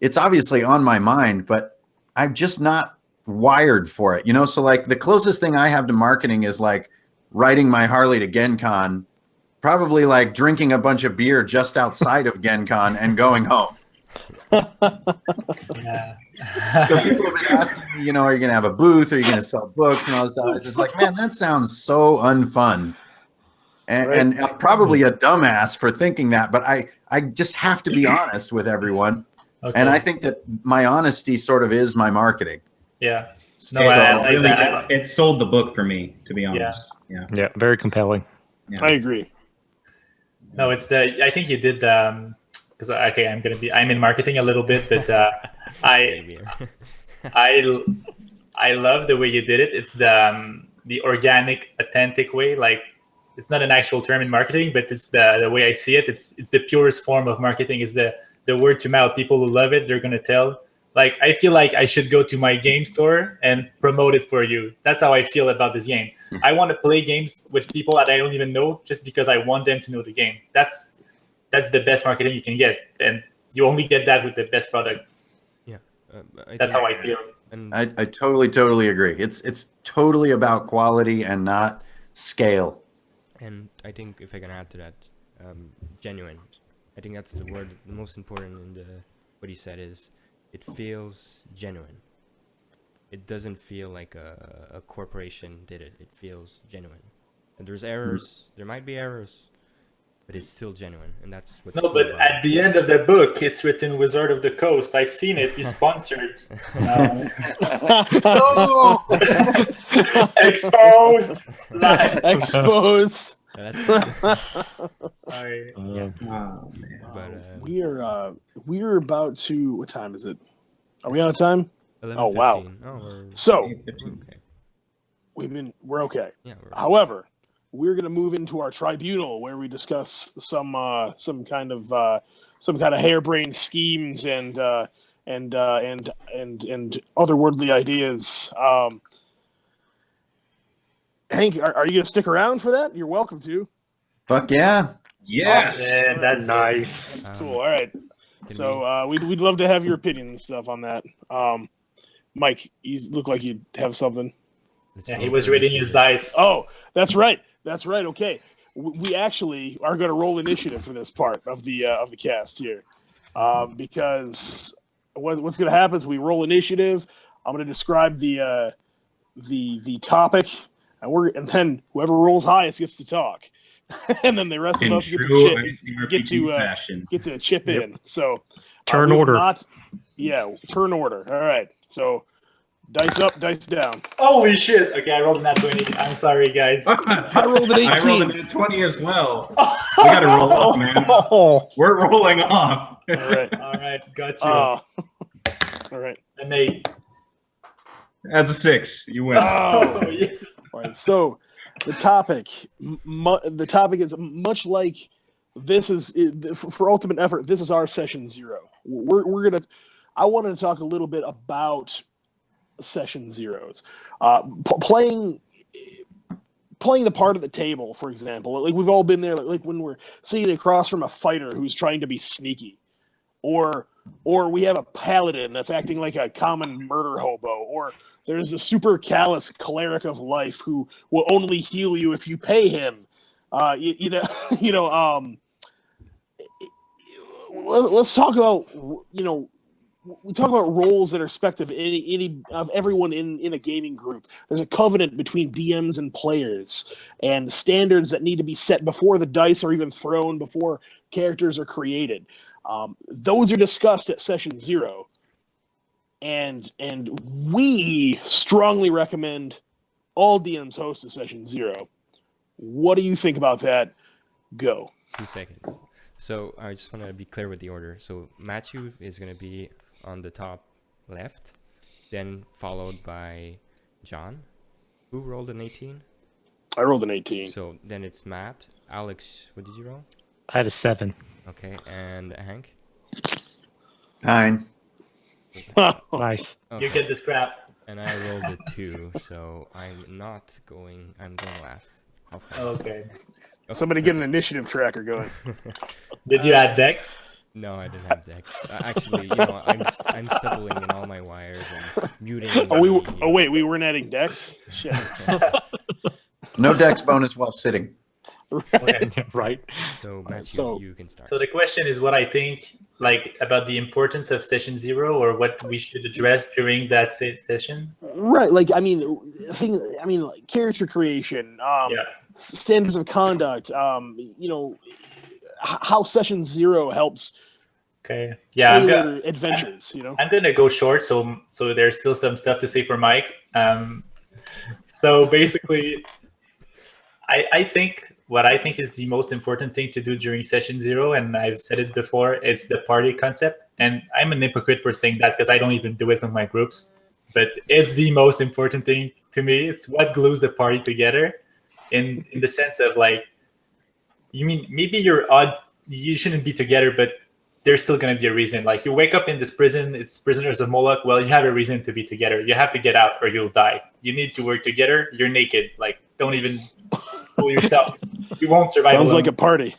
it's obviously on my mind, but I'm just not wired for it. So like the closest thing I have to marketing is like riding my Harley to Gen Con, probably like drinking a bunch of beer just outside of Gen Con and going home. Yeah. So people have been asking me, are you going to have a booth? Are you going to sell books and all this stuff? It's just like, man, that sounds so unfun. And I'm probably a dumbass for thinking that, but I just have to be honest with everyone. Okay. And I think that my honesty sort of is my marketing. Yeah. So, No, I like Really, that. it sold the book for me, to be honest. Yeah. Yeah, very compelling. I agree. No, it's I think you did because I'm in marketing a little bit, but Same here. I love the way you did it. It's the organic, authentic way. Like, it's not an actual term in marketing, but it's the way I see it. It's the purest form of marketing. Is the word to mouth. People who love it, they're gonna tell. Like, I feel like I should go to my game store and promote it for you. That's how I feel about this game. I want to play games with people that I don't even know just because I want them to know the game. That's the best marketing you can get, and you only get that with the best product. Yeah, That's how I feel. And I totally agree. It's totally about quality and not scale. And I think if I can add to that, genuine. I think that's the word, the most important in what he said is, it feels genuine. It doesn't feel like a corporation did it. It feels genuine. And there's errors. There might be errors, but it's still genuine, and that's what's No, cool but about at the end of the book, it's written Wizard of the Coast. I've seen it. He's sponsored. Oh! Exposed. Live. Exposed. That's I- Oh, man. but We're about to. What time is it? Are we out of time? 11:15. Oh, wow. Oh, So okay. we're okay. Yeah. However, we're going to move into our tribunal where we discuss some kind of harebrained schemes and otherworldly ideas. Hank, are you going to stick around for that? You're welcome to. Fuck yeah. Yes. Yeah, that's nice. That's cool. All right. Can So we'd love to have your opinion and stuff on that. Mike, you look like you have something. let's Yeah, roll he was for reading his initiative. dice. Oh, that's right. That's right. Okay, we actually are going to roll initiative for this part of the cast here, because what's going to happen is we roll initiative. I'm going to describe the topic, and then whoever rolls highest gets to talk, and then the rest of In us true ICRPG fashion. get to chip Yep. in. So Turn we will order. turn order. All right. So dice up, dice down. Holy shit! Okay, I rolled a nat 20. I'm sorry, guys. I rolled an 18. I rolled a 20 as well. We got to roll off, man. Oh, We're rolling off. All right. All right, got you. All right. An 8. That's a 6. You win. Oh, yes. all right. So the topic is much like this is for ultimate effort. This is our session 0. I wanted to talk a little bit about session 0s, playing the part at the table, for example. Like we've all been there, like when we're sitting across from a fighter who's trying to be sneaky, or we have a paladin that's acting like a common murder hobo, or there's a super callous cleric of life who will only heal you if you pay him. Let's talk about we talk about roles that are expected of any of everyone in a gaming group. There's a covenant between DMs and players, and standards that need to be set before the dice are even thrown, before characters are created. Those are discussed at session 0, and we strongly recommend all DMs host a session 0. What do you think about that? Go. 2 seconds. So I just want to be clear with the order. So Matthew is going to be on the top left, then followed by John, who rolled an 18. I rolled an 18. So then it's Matt. Alex, what did you roll? I had a 7. Okay, and Hank? 9. Nice. Okay. You get this crap. And I rolled a 2, so I'm going last. How fun. Okay. Somebody get an initiative tracker going. Did you add Dex? No, I didn't have Dex. Actually, I'm stumbling in all my wires and muting. Wait, we weren't adding Dex? Shit. No dex bonus while sitting. Right. So Matthew, So- you can start. So the question is what I think, like, about the importance of session 0, or what we should address during that session. Right, like like character creation, Yeah. standards of conduct, how session 0 helps Okay. Yeah. tailor adventures. I'm gonna go short, so there's still some stuff to say for Mike. So basically, I think what I think is the most important thing to do during session 0, and I've said it before, it's the party concept. And I'm an hypocrite for saying that because I don't even do it with my groups, but it's the most important thing to me. It's what glues the party together, in the sense of, like, you mean maybe you're odd, you shouldn't be together, but there's still going to be a reason. Like, you wake up in this prison, it's prisoners of Moloch. Well, you have a reason to be together. You have to get out or you'll die. You need to work together. You're naked. Like, don't even fool yourself. You won't survive Sounds alone. like a party.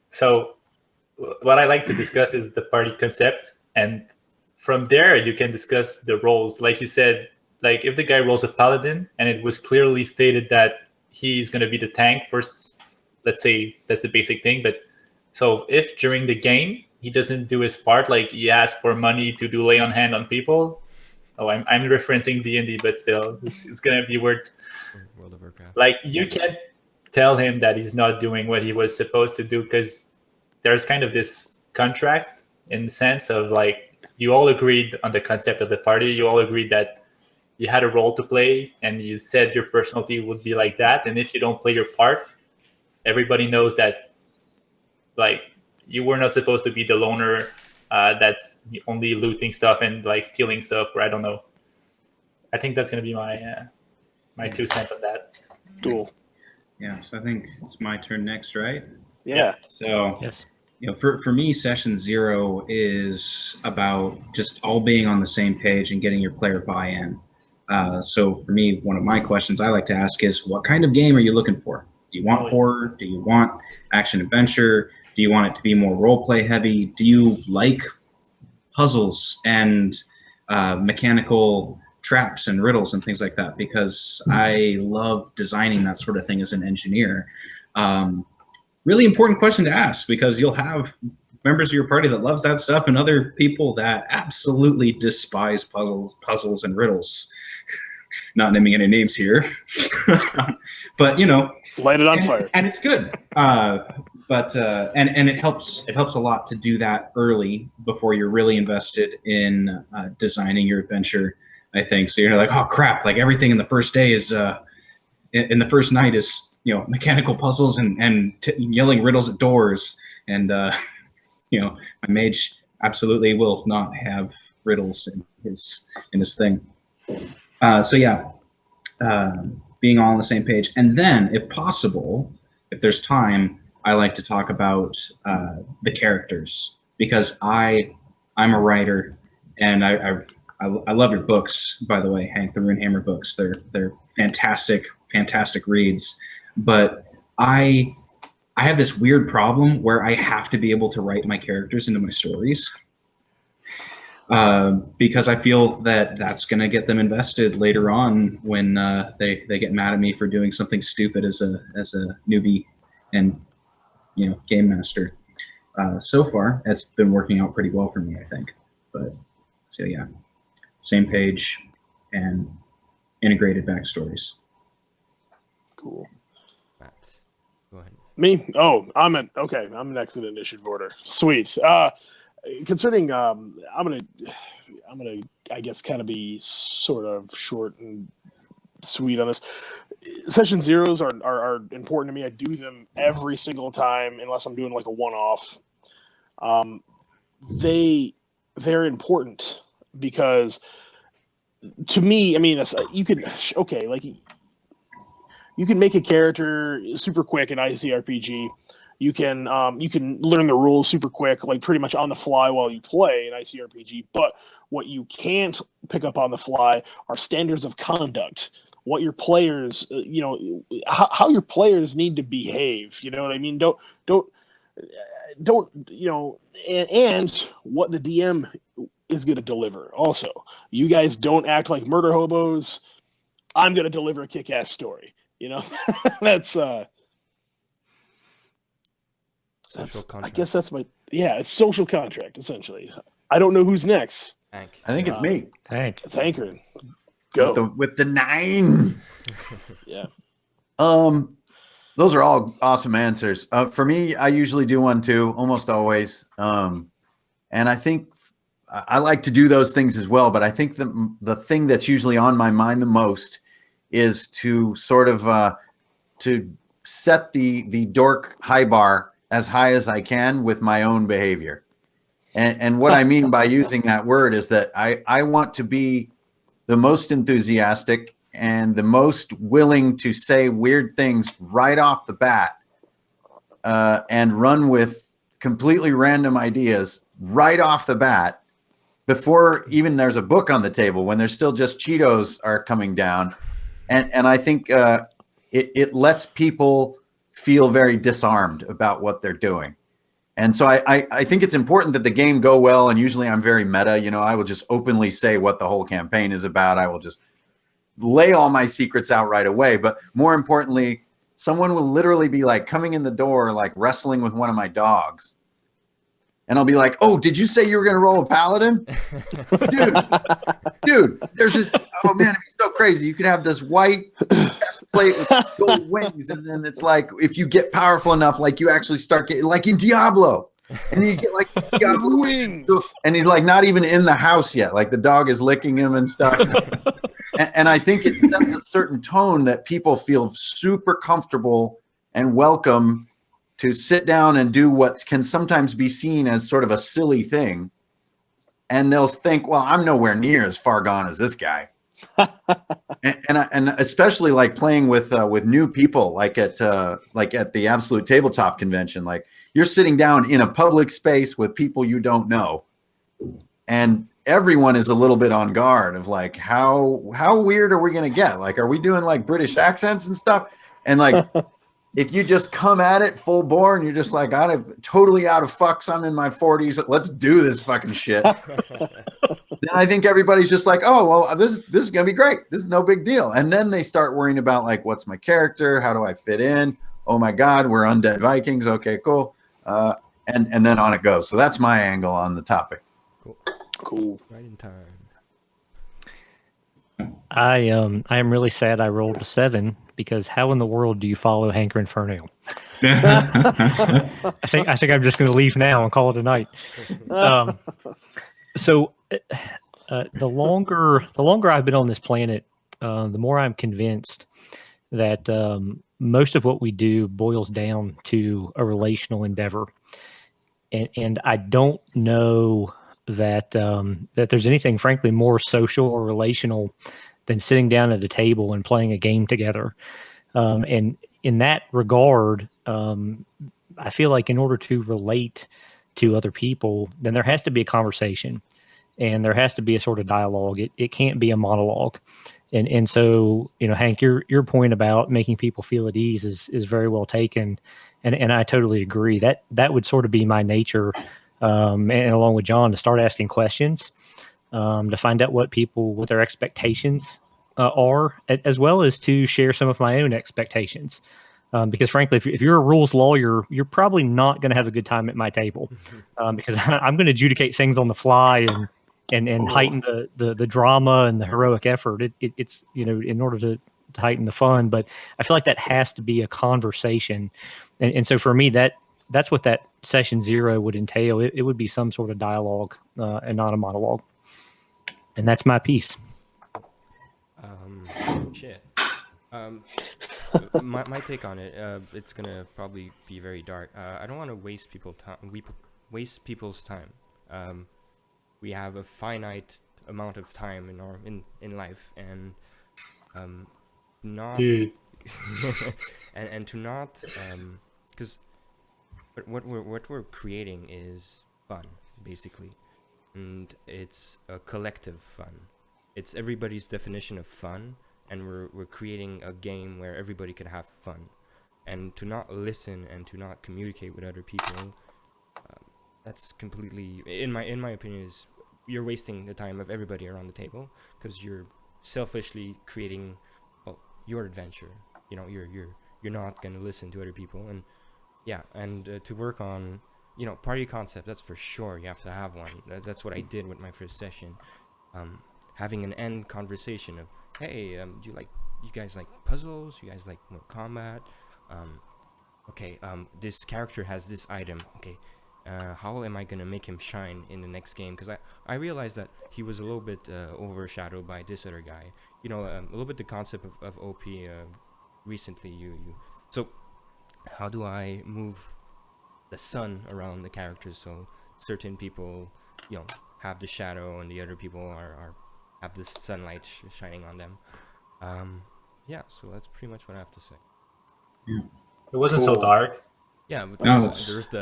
So what I like to discuss is the party concept. And from there, you can discuss the roles. Like you said, like, if the guy rolls a paladin and it was clearly stated that he's going to be the tank first, let's say that's the basic thing. But so if during the game he doesn't do his part, like he asks for money to do lay on hand on people. Oh, I'm referencing D&D, but still, it's going to be weird. World of Warcraft. Like, you can't tell him that he's not doing what he was supposed to do, because there's kind of this contract in the sense of, like, you all agreed on the concept of the party. You all agreed that you had a role to play, and you said your personality would be like that. And if you don't play your part, everybody knows that, like, you were not supposed to be the loner that's only looting stuff and, like, stealing stuff, or I don't know. I think that's going to be my 2 cents on that. Cool. Yeah, so I think it's my turn next, right? Yeah. So, Yes. for me, session 0 is about just all being on the same page and getting your player buy-in. So for me, one of my questions I like to ask is, what kind of game are you looking for? Do you want horror? Do you want action adventure? Do you want it to be more role play heavy? Do you like puzzles and mechanical traps and riddles and things like that? Because I love designing that sort of thing as an engineer. Really important question to ask, because you'll have members of your party that loves that stuff and other people that absolutely despise puzzles and riddles. Not naming any names here, but light it on fire. And it's good. But it helps a lot to do that early before you're really invested in designing your adventure, I think. So you're like, oh crap, like everything in the first day is in the first night is mechanical puzzles and yelling riddles at doors, and my mage absolutely will not have riddles in his thing. So yeah, being all on the same page. And then, if possible, if there's time, I like to talk about the characters, because I'm a writer, and I love your books, by the way, Hank, the Runehammer books. They're fantastic reads. But I have this weird problem where I have to be able to write my characters into my stories. Because I feel that that's going to get them invested later on when they get mad at me for doing something stupid as a newbie and game master. So far, it's been working out pretty well for me, I think. But so yeah, same page and integrated backstories. Cool. Matt, go ahead. Me? Oh, I'm next in initiative order. Sweet. Concerning, I'm gonna, I guess, kind of be sort of short and sweet on this. Session zeros are important to me. I do them every single time unless I'm doing like a one-off. They're important because, to me, I mean, you can make a character super quick in ICRPG. You can learn the rules super quick, like pretty much on the fly while you play in ICRPG. But what you can't pick up on the fly are standards of conduct. What your players, how your players need to behave. You know what I mean? Don't, and what the DM is going to deliver. Also, you guys don't act like murder hobos. I'm going to deliver a kick-ass story. That's social contract. I guess that's it's social contract, essentially. I don't know who's next. Hank. I think it's me. Hank. It's Hankerin. Go. With the 9. Yeah. Those are all awesome answers. For me, I usually do one too, almost always. And I think I like to do those things as well. But I think the thing that's usually on my mind the most is to sort of to set the dork high bar as high as I can with my own behavior. And what I mean by using that word is that I want to be the most enthusiastic and the most willing to say weird things right off the bat, and run with completely random ideas right off the bat before even there's a book on the table, when there's still just Cheetos are coming down. And I think it lets people feel very disarmed about what they're doing. And so I think it's important that the game go well. And usually I'm very meta. I will just openly say what the whole campaign is about. I will just lay all my secrets out right away. But more importantly, someone will literally be like coming in the door, like wrestling with one of my dogs. And I'll be like, oh, did you say you were going to roll a paladin? Dude, there's this, oh man, it'd be so crazy. You could have this white chest plate with gold wings. And then it's like, if you get powerful enough, like you actually start getting, like in Diablo. And then you get like Diablo wings. And he's like not even in the house yet. Like the dog is licking him and stuff. And I think it sets a certain tone that people feel super comfortable and welcome to sit down and do what can sometimes be seen as sort of a silly thing. And they'll think, well, I'm nowhere near as far gone as this guy. and especially like playing with new people, like at the Absolute Tabletop Convention, like you're sitting down in a public space with people you don't know. And everyone is a little bit on guard of like, how weird are we going to get? Like, are we doing like British accents and stuff? And like, if you just come at it full bore and you're just like, I'm totally out of fucks, I'm in my 40s, let's do this fucking shit. Then I think everybody's just like, oh, well, this is going to be great. This is no big deal. And then they start worrying about like, what's my character? How do I fit in? Oh my God, we're undead Vikings. Okay, cool. And then on it goes. So that's my angle on the topic. Cool. Right in time. I am really sad I rolled a 7 because how in the world do you follow Hankerin Ferinale? I think I'm just going to leave now and call it a night. So the longer I've been on this planet, the more I'm convinced that most of what we do boils down to a relational endeavor, and I don't know that that there's anything, frankly, more social or relational than sitting down at a table and playing a game together. And in that regard, I feel like in order to relate to other people, then there has to be a conversation and there has to be a sort of dialogue. It can't be a monologue. And so, you know, Hank, your point about making people feel at ease is very well taken. And I totally agree that would sort of be my nature. And along with John, to start asking questions, to find out what their expectations are, as well as to share some of my own expectations. Because frankly, if you're a rules lawyer, you're probably not going to have a good time at my table, because I'm going to adjudicate things on the fly and heighten the drama and the heroic effort. It's, you know, in order to heighten the fun. But I feel like that has to be a conversation. And so for me, that's what that session 0 would entail. It would be some sort of dialogue and not a monologue. And that's my piece. Shit. My take on it, it's gonna probably be very dark. I don't want to waste waste people's time. We have a finite amount of time in life, and not Dude. and to not because what we're creating is fun, basically, and it's a collective fun. It's everybody's definition of fun, and we're creating a game where everybody can have fun. And to not listen and to not communicate with other people, that's completely, in my opinion, is you're wasting the time of everybody around the table, because you're selfishly creating, well, your adventure. You know, you're not going to listen to other people, and to work on, you know, party concept. That's for sure. You have to have one. That's what I did with my first session. Having an end conversation of, hey, do you guys like puzzles? You guys like more combat? Okay, this character has this item. Okay, how am I gonna make him shine in the next game? Because I realized that he was a little bit overshadowed by this other guy. You know, a little bit the concept of OP. Recently, so how do I move the sun around the characters so certain people, you know, have the shadow and the other people have the sunlight shining on them. So that's pretty much what I have to say. It wasn't so dark. Yeah, but No, there's the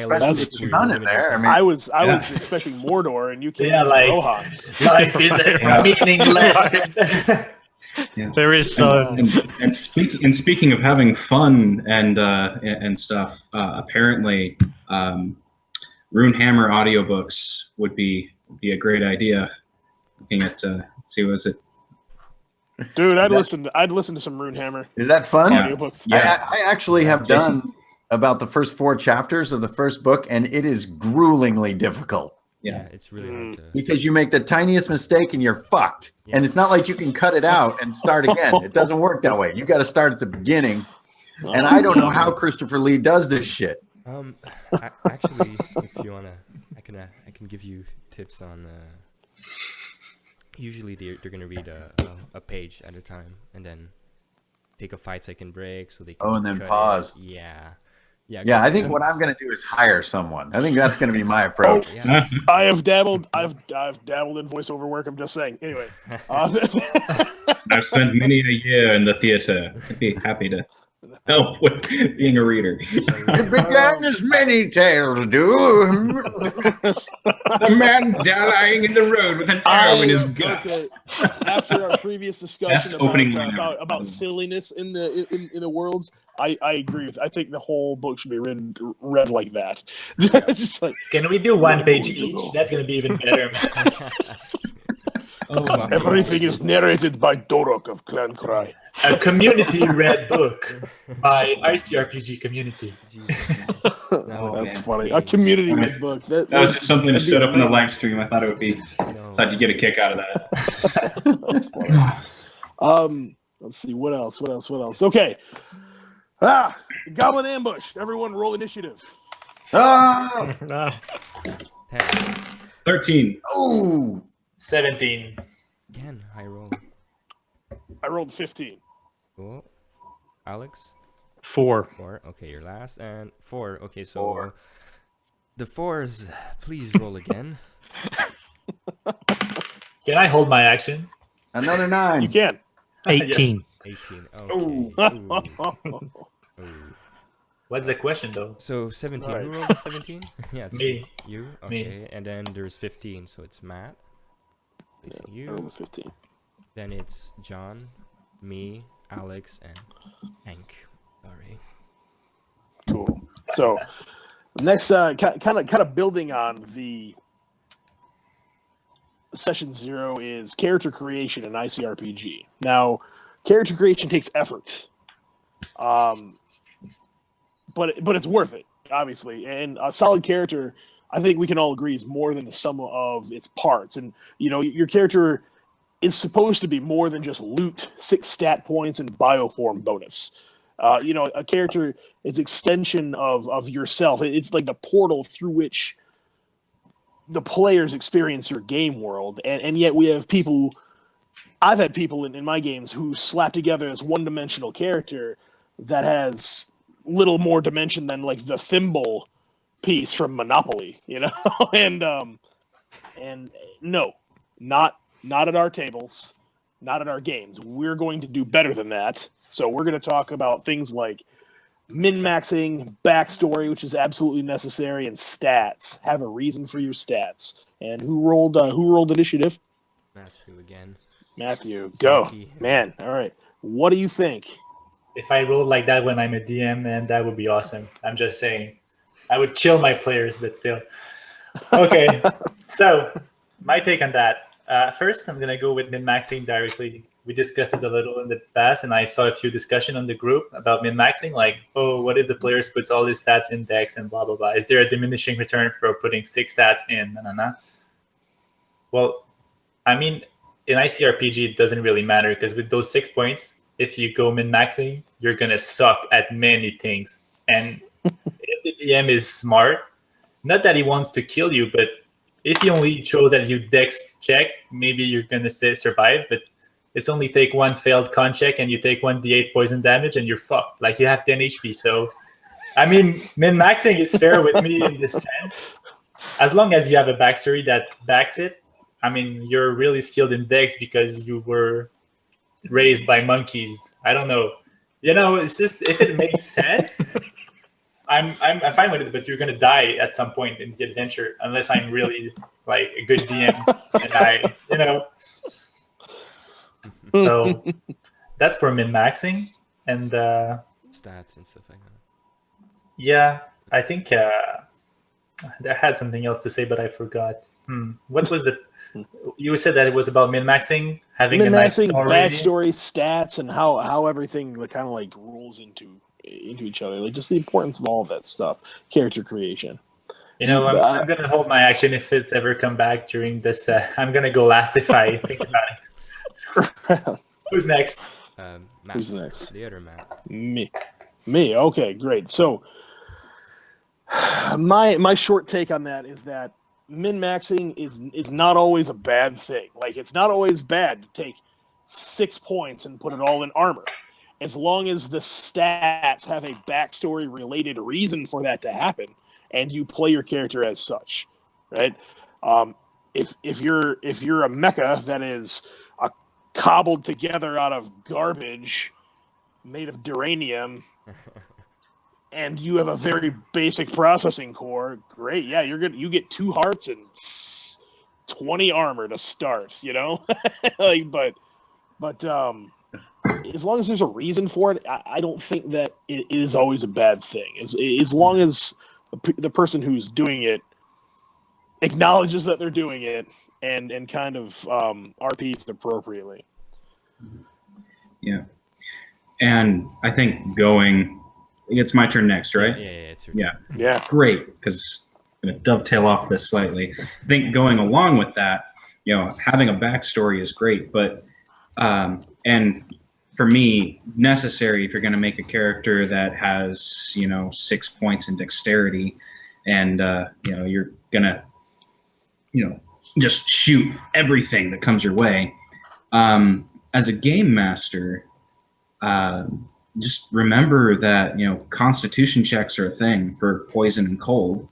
that's fun in there. I mean, I was expecting Mordor, and you came in like Rohan. life is meaningless. Yeah. There is sun. And speaking of having fun and stuff, apparently Runehammer audiobooks would be a great idea. Looking at see, was it? Dude, I'd listen to some Runehammer. Is that fun? Audiobooks. Yeah. I actually have done about the first 4 chapters of the first book, and it is gruelingly difficult. Yeah, it's really hard to... Because you make the tiniest mistake and you're fucked. Yeah. And it's not like you can cut it out and start again. It doesn't work that way. You got to start at the beginning. And I don't know how Christopher Lee does this shit. Actually, if you wanna, I can give you tips on. Usually they're gonna read a page at a time and then take a 5-second break so they can. And then pause. Yeah. Yeah, I think what I'm going to do is hire someone. I think that's going to be my approach. I have dabbled. I've dabbled in voiceover work. I'm just saying. Anyway, I've spent many a year in the theater. I'd be happy to. help with being a reader. It began as many tales do. The man lying in the road with an arrow in his gut. Okay. After our previous discussion about silliness in the worlds, I agree with. I think the whole book should be read like that. Just like, Can we do one page each? That's gonna be even better. everything is narrated by Dorok of Clan Cry. A community read book by ICRPG community. That's funny. A community read book. That was just something that showed up in the live stream. I thought it would be. Thought you'd get a kick out of that. That's funny. Let's see what else. Okay. Goblin ambush. Everyone, roll initiative. 13. Oh, 17. Again, high roll. I rolled 15. Cool. Alex? 4. 4. Okay, you're last. And 4. Okay, so the 4s, please roll again. Can I hold my action? another 9. You can. 18. 18. Oh. Okay. Ooh. What's the question though? So 17. Right. Who rolled the 17? Yeah, it's Me. You? Okay. And then there's 15, so it's Matt. Facing I rolled you. a 15. Then it's John, me, Alex, and Hank. Sorry. Cool. So next, kind of building on the session 0 is character creation in ICRPG. Now, character creation takes effort, but it's worth it, obviously. And a solid character, I think we can all agree, is more than the sum of its parts. And your character is supposed to be more than just loot, 6 stat points, and bioform bonus. A character is extension of yourself. It's like the portal through which the players experience your game world. And yet we have people, I've had people in my games who slap together this one-dimensional character that has little more dimension than like the thimble piece from Monopoly, and no, not at our tables, not at our games. We're going to do better than that. So we're going to talk about things like min-maxing, backstory, which is absolutely necessary, and stats. Have a reason for your stats. And who rolled initiative? Matthew again. Matthew, go. Lucky. Man, all right. What do you think? If I rolled like that when I'm a DM, man, that would be awesome. I'm just saying. I would chill my players, but still. Okay, so my take on that. First, I'm going to go with min-maxing directly. We discussed it a little in the past, and I saw a few discussion on the group about min-maxing, like, oh, what if the players puts all these stats in decks and blah, blah, blah. Is there a diminishing return for putting 6 stats in? Well, I mean, in ICRPG, it doesn't really matter, because with those 6 points, if you go min-maxing, you're going to suck at many things. And if the DM is smart, not that he wants to kill you, but if he only shows that you dex check, maybe you're going to say survive, but it's only take 1 failed con check and you take 1d8 poison damage and you're fucked. Like, you have 10 HP. So, I mean, min-maxing is fair with me in this sense. As long as you have a backstory that backs it, I mean, you're really skilled in dex because you were raised by monkeys. I don't know. It's just, if it makes sense, I'm fine with it, but you're gonna die at some point in the adventure unless I'm really like a good DM and So that's for min-maxing and Stats and stuff like that. yeah, I think I had something else to say, but I forgot. What was you said that it was about min-maxing, having Min-maxing, a nice backstory, stats, and how everything kind of like rolls into each other. Like, just the importance of all of that stuff. Character creation. I'm gonna hold my action if it's ever come back during this. I'm gonna go last if I think about it. So, who's next? Matt. Who's next? The other Matt. Me. Okay, great. So my short take on that is that min-maxing is not always a bad thing. Like, it's not always bad to take 6 points and put it all in armor, as long as the stats have a backstory related reason for that to happen, and you play your character as such, right? If you're a mecha that is cobbled together out of garbage, made of duranium, and you have a very basic processing core, great. Yeah, you get 2 hearts and 20 armor to start, you know? Like, but as long as there's a reason for it, I don't think that it is always a bad thing. As long as the person who's doing it acknowledges that they're doing it and kind of RPs appropriately. Yeah. And I think it's my turn next, right? Yeah, it's your turn. Yeah. Great, because I'm going to dovetail off this slightly. I think going along with that, having a backstory is great, but and for me, necessary if you're going to make a character that has 6 points in dexterity, and you're gonna just shoot everything that comes your way. As a game master, just remember that constitution checks are a thing for poison and cold,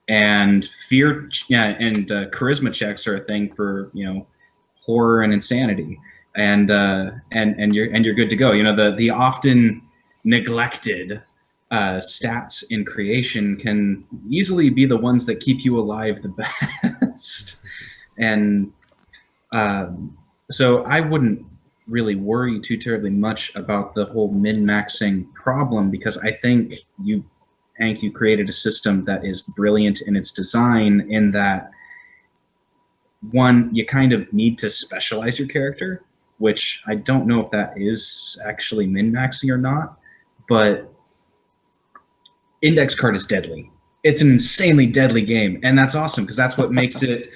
and charisma checks are a thing for horror and insanity, and you're good to go. The often neglected stats in creation can easily be the ones that keep you alive the best. And so I wouldn't really worry too terribly much about the whole min-maxing problem, because I think Hank, you created a system that is brilliant in its design, in that, one, you kind of need to specialize your character, which I don't know if that is actually min-maxing or not, but index card is deadly. It's an insanely deadly game, and that's awesome, because that's what makes it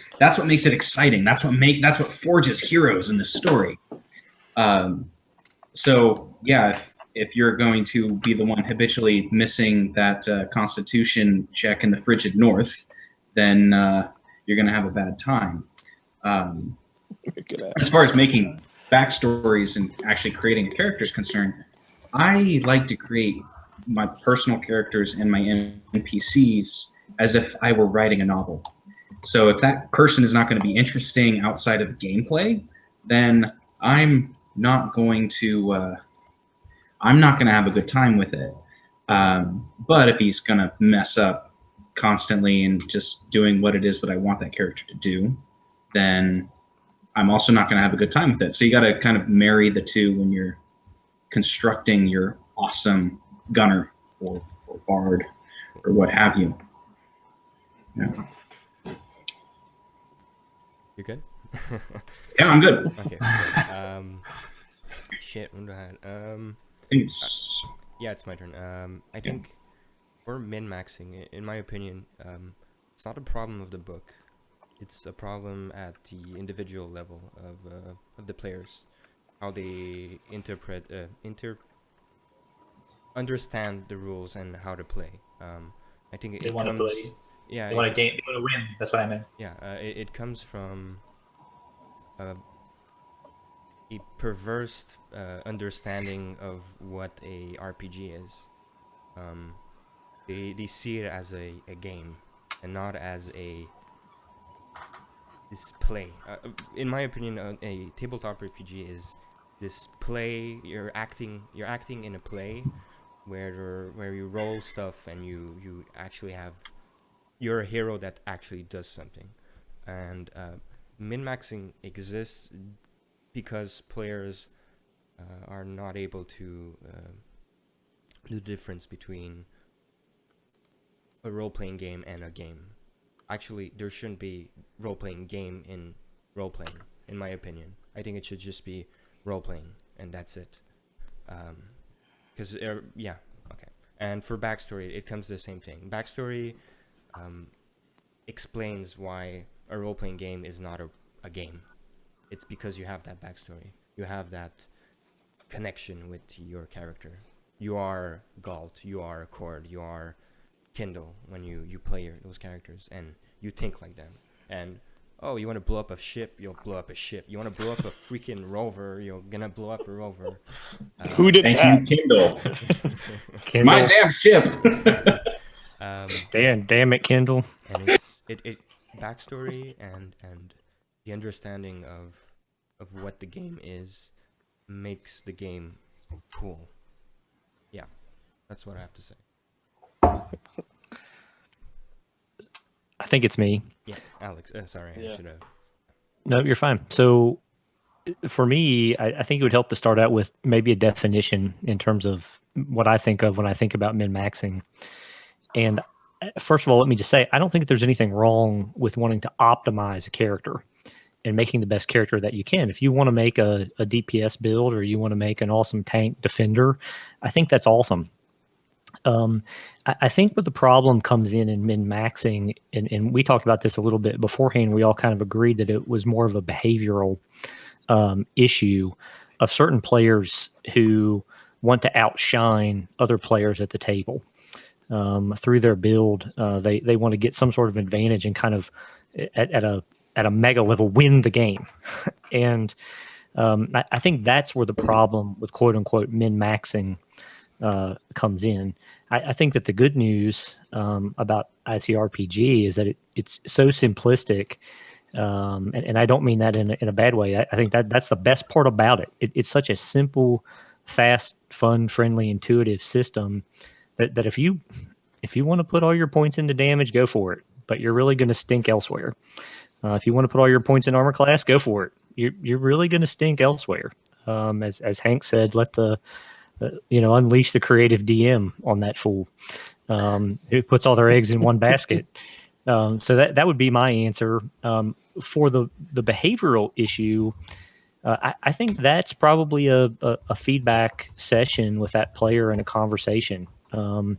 exciting. That's what forges heroes in this story. So yeah, if you're going to be the one habitually missing that Constitution check in the frigid north, then you're going to have a bad time. As far as making backstories and actually creating a character is concerned, I like to create my personal characters and my NPCs as if I were writing a novel. So if that person is not going to be interesting outside of gameplay, then I'm not going to have a good time with it. But if he's going to mess up constantly and just doing what it is that I want that character to do, then I'm also not going to have a good time with it. So you got to kind of marry the two when you're constructing your awesome gunner or bard or what have you. Yeah. You good? Yeah, I'm good. Okay. Shit. What do I have? I think it's Yeah, it's my turn. I think for min-maxing, in my opinion, it's not a problem of the book. It's a problem at the individual level of the players, how they understand the rules and how to play. I think They want to play. Yeah, They want to win. That's what I meant. Yeah, it comes from a perverse understanding of what a RPG is. They see it as a game and not as this play. In my opinion, a tabletop RPG is this play. You're acting in a play where you roll stuff and you actually have, you're a hero that actually does something. And min-maxing exists because players are not able to do the difference between a role-playing game and a game. Actually, there shouldn't be role-playing game in role-playing, in my opinion. I think it should just be role-playing, and that's it. Because, okay. And for backstory, it comes to the same thing. Backstory explains why a role-playing game is not a game. It's because you have that backstory. You have that connection with your character. You are Galt, you are Cord, you are Kindle when you play those characters, and you think like them. And you want to blow up a ship, you'll blow up a ship. You want to blow up a freaking rover, you're gonna blow up a rover. Who did that? Thank you, Kindle. Kindle. My damn ship. Damn it, Kindle. And it backstory and the understanding of what the game is makes the game cool. Yeah. That's what I have to say. I think it's me. Yeah, Alex. Sorry, I should have. No, you're fine. So for me, I think it would help to start out with maybe a definition in terms of what I think of when I think about min-maxing. And first of all, let me just say, I don't think there's anything wrong with wanting to optimize a character and making the best character that you can. If you want to make a DPS build or you want to make an awesome tank defender, I think that's awesome. I think what the problem comes in min-maxing, and we talked about this a little bit beforehand, we all kind of agreed that it was more of a behavioral issue of certain players who want to outshine other players at the table. Through their build, they want to get some sort of advantage and kind of at a mega level win the game. And I think that's where the problem with quote unquote min-maxing comes in. I think that the good news about ICRPG is that it's so simplistic, and I don't mean that in a bad way. I think that's the best part about it. It's such a simple, fast, fun, friendly, intuitive system that if you want to put all your points into damage, go for it. But you're really going to stink elsewhere. If you want to put all your points in armor class, go for it. You're really going to stink elsewhere. As Hank said, let unleash the creative DM on that fool who puts all their eggs in one basket. So that would be my answer. For the behavioral issue, I think that's probably a feedback session with that player in a conversation. In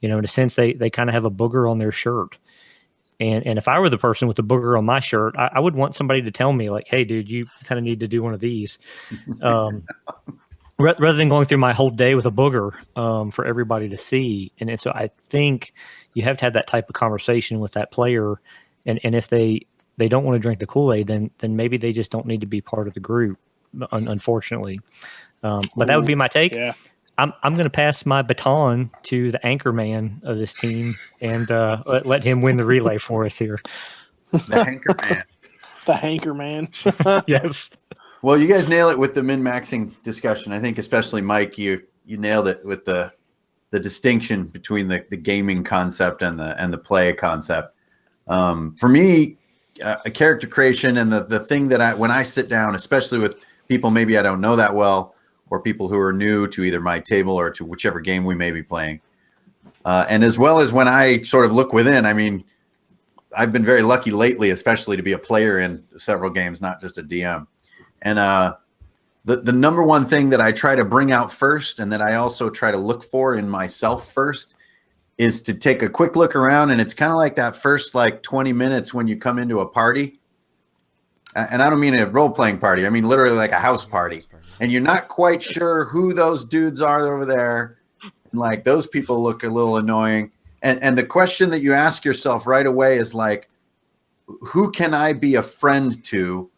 a sense, they kind of have a booger on their shirt. And if I were the person with the booger on my shirt, I would want somebody to tell me, like, hey, dude, you kind of need to do one of these. Rather than going through my whole day with a booger for everybody to see. And so I think you have to have that type of conversation with that player. And if they don't want to drink the Kool-Aid, then maybe they just don't need to be part of the group, unfortunately. But that would be my take. Yeah. I'm going to pass my baton to the anchor man of this team and let him win the relay for us here. The anchor man. The anchor man. Yes. Well, you guys nail it with the min-maxing discussion. I think especially Mike, you nailed it with the distinction between the gaming concept and the play concept. For me, a character creation and the thing that when I sit down, especially with people maybe I don't know that well, or people who are new to either my table or to whichever game we may be playing. And as well as when I sort of look within, I mean, I've been very lucky lately, especially to be a player in several games, not just a DM. And the number one thing that I try to bring out first and that I also try to look for in myself first is to take a quick look around. And it's kind of like that first 20 minutes when you come into a party. And I don't mean a role-playing party. I mean literally like a house party. And you're not quite sure who those dudes are over there. And those people look a little annoying. And the question that you ask yourself right away is who can I be a friend to?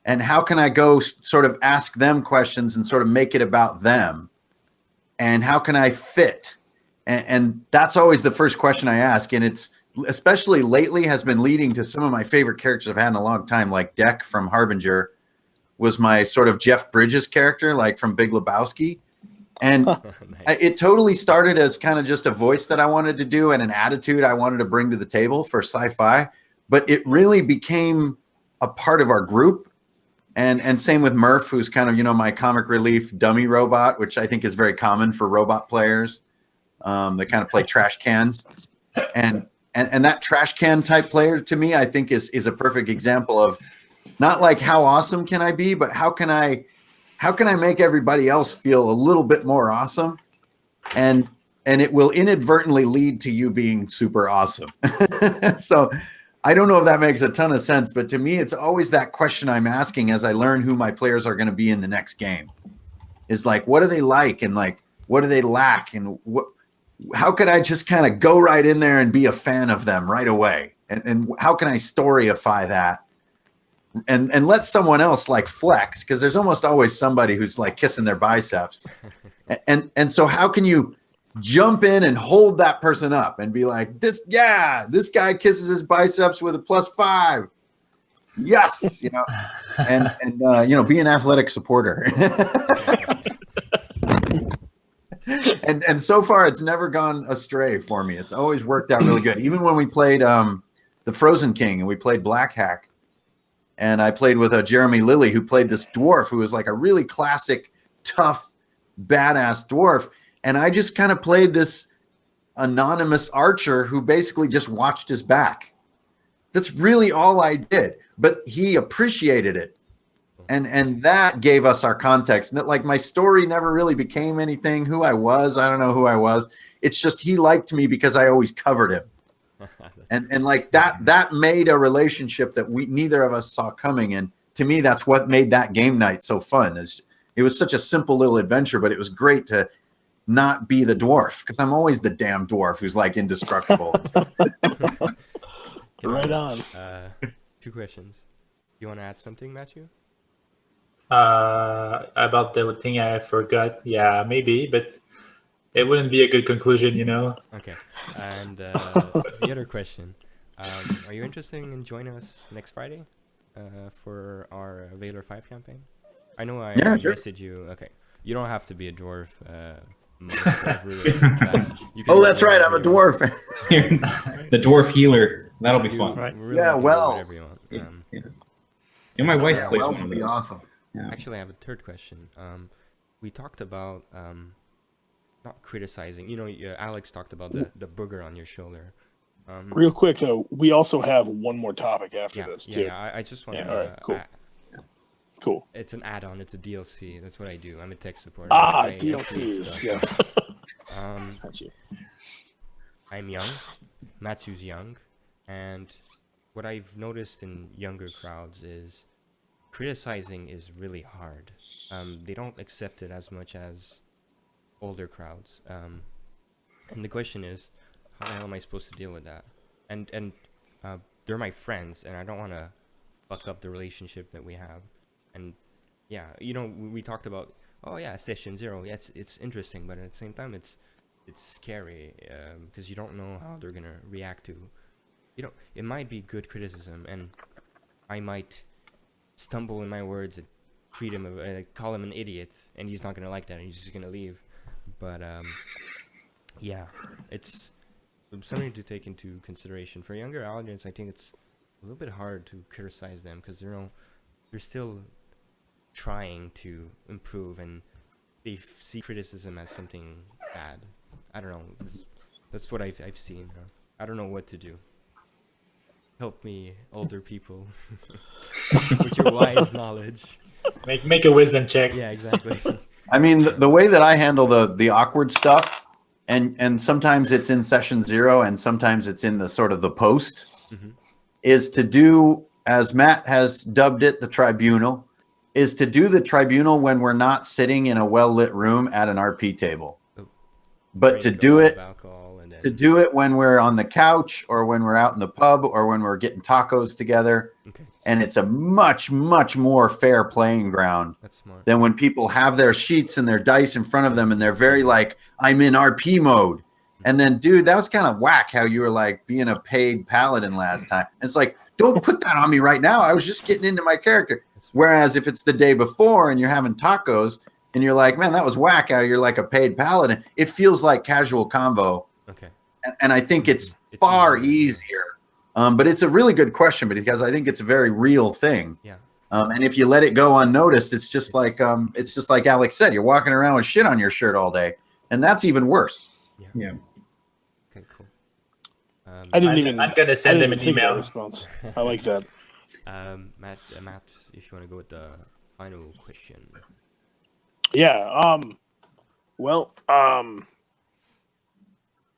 And how can I go sort of ask them questions and sort of make it about them? And how can I fit? And that's always the first question I ask. And it's especially lately has been leading to some of my favorite characters I've had in a long time, like Deck from Harbinger was my sort of Jeff Bridges character, from Big Lebowski. And nice. It totally started as kind of just a voice that I wanted to do and an attitude I wanted to bring to the table for sci-fi. But it really became a part of our group. And same with Murph, who's kind of, my comic relief dummy robot, which I think is very common for robot players. They kind of play trash cans. And that trash can type player to me, I think is a perfect example of not how awesome can I be, but how can I make everybody else feel a little bit more awesome? And it will inadvertently lead to you being super awesome. So I don't know if that makes a ton of sense, but to me, it's always that question I'm asking as I learn who my players are going to be in the next game is what do they like? And what do they lack? And how could I just kind of go right in there and be a fan of them right away? And how can I storyify that? And let someone else flex, because there's almost always somebody who's kissing their biceps. And so how can you jump in and hold that person up and be this guy kisses his biceps with a +5. Yes. And be an athletic supporter. and so far it's never gone astray for me. It's always worked out really good. Even when we played the Frozen King and we played Black Hack, and I played with Jeremy Lilly, who played this dwarf who was like a really classic, tough, badass dwarf, and I just kind of played this anonymous archer who basically just watched his back. That's really all I did, but he appreciated it. And that gave us our context. Like my story never really became anything. Who I was, I don't know who I was. It's just he liked me because I always covered him. And like that made a relationship that neither of us saw coming. And to me, that's what made that game night so fun. It was such a simple little adventure, but it was great to not be the dwarf, because I'm always the damn dwarf who's like indestructible. Right on. 2 questions. You want to add something, Matthew? About the thing I forgot. Yeah, maybe, but it wouldn't be a good conclusion, you know. Okay. And the other question: are you interested in joining us next Friday for our Valor 5 campaign? I know I sure. messaged you. Okay, you don't have to be a dwarf. Class. Oh, that's right. I'm a dwarf. The dwarf healer. That'll be fun. Right. Really Yeah, can do well. whatever you want. Yeah, my wife Yeah, plays Wells one of would be those. awesome. Yeah. Actually, I have a third question. We talked about not criticizing. You know, Alex talked about the booger on your shoulder. Real quick though, we also have one more topic after this too. Yeah. I just want to. Yeah, all right, cool. Cool. It's an add-on. It's a DLC. That's what I do. I'm a tech supporter. I create DLCs. stuff. Yes. Got you. I'm young. Matthew's young, and what I've noticed in younger crowds is criticizing is really hard. They don't accept it as much as older crowds. And the question is, how the hell am I supposed to deal with that? And they're my friends, and I don't want to fuck up the relationship that we have. And yeah, you know, we talked about, oh yeah, session 0. Yes, it's interesting, but at the same time, it's scary because you don't know how they're gonna react to. You know, it might be good criticism, and I might stumble in my words and treat him, call him an idiot, and he's not gonna like that, and he's just gonna leave. But yeah, it's something to take into consideration for younger audience. I think it's a little bit hard to criticize them because they're still trying to improve, and they see criticism as something bad. I don't know. That's what I've seen. I don't know what to do. Help me, older people, with your wise knowledge. Make a wisdom check. Yeah, exactly. I mean, the way that I handle the awkward stuff, and sometimes it's in session 0 and sometimes it's in the sort of the post, is to do, as Matt has dubbed it, the Tribunal, is to do the Tribunal when we're not sitting in a well-lit room at an RP table. But to do it when we're on the couch or when we're out in the pub or when we're getting tacos together. Okay. And it's a much, much more fair playing ground than when people have their sheets and their dice in front of them and they're very like, I'm in RP mode. And then, dude, that was kind of whack how you were like being a paid paladin last time. And it's like, don't put that on me right now. I was just getting into my character. Whereas if it's the day before and you're having tacos and you're like, man, that was whack how you're like a paid paladin, it feels like casual convo. Okay. And I think it's far easier. But it's a really good question because I think it's a very real thing. Yeah. And if you let it go unnoticed, it's just like Alex said, you're walking around with shit on your shirt all day, and that's even worse. Yeah. Okay, cool. I'm gonna send them an email response. I like that. Matt, if you want to go with the final question. Yeah.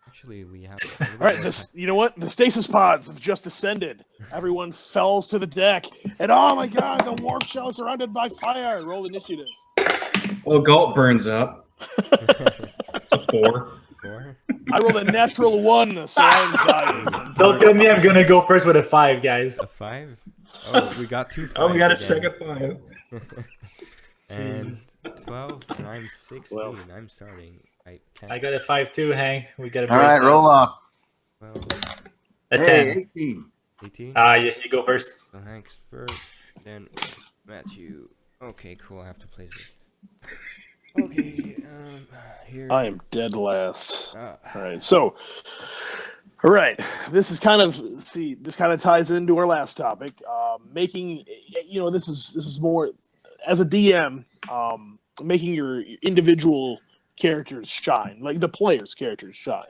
Actually, we have. All right, you know what? The stasis pods have just descended. Everyone falls to the deck, and oh my god, the warp shell is surrounded by fire. Roll initiative. Well, Galt burns up. It's a 4. 4? I rolled a natural 1, so I'm dying. Don't tell me I'm gonna go first with a 5, guys. A 5? Oh, we got 2 5s. Oh, we got a again. second 5. And 12, and I'm 16. 12. I'm starting. I got a 5 too, Hank. We got a All right, roll off. Well, a 10. Hey, 18. 18? You go first. So Hank's first, then Matthew. Okay, cool. I have to place this. Okay. Here. I am dead last. Ah. All right. So, all right. This kind of ties into our last topic. Making, this is more as a DM, making your individual characters shine, like the players' characters shine.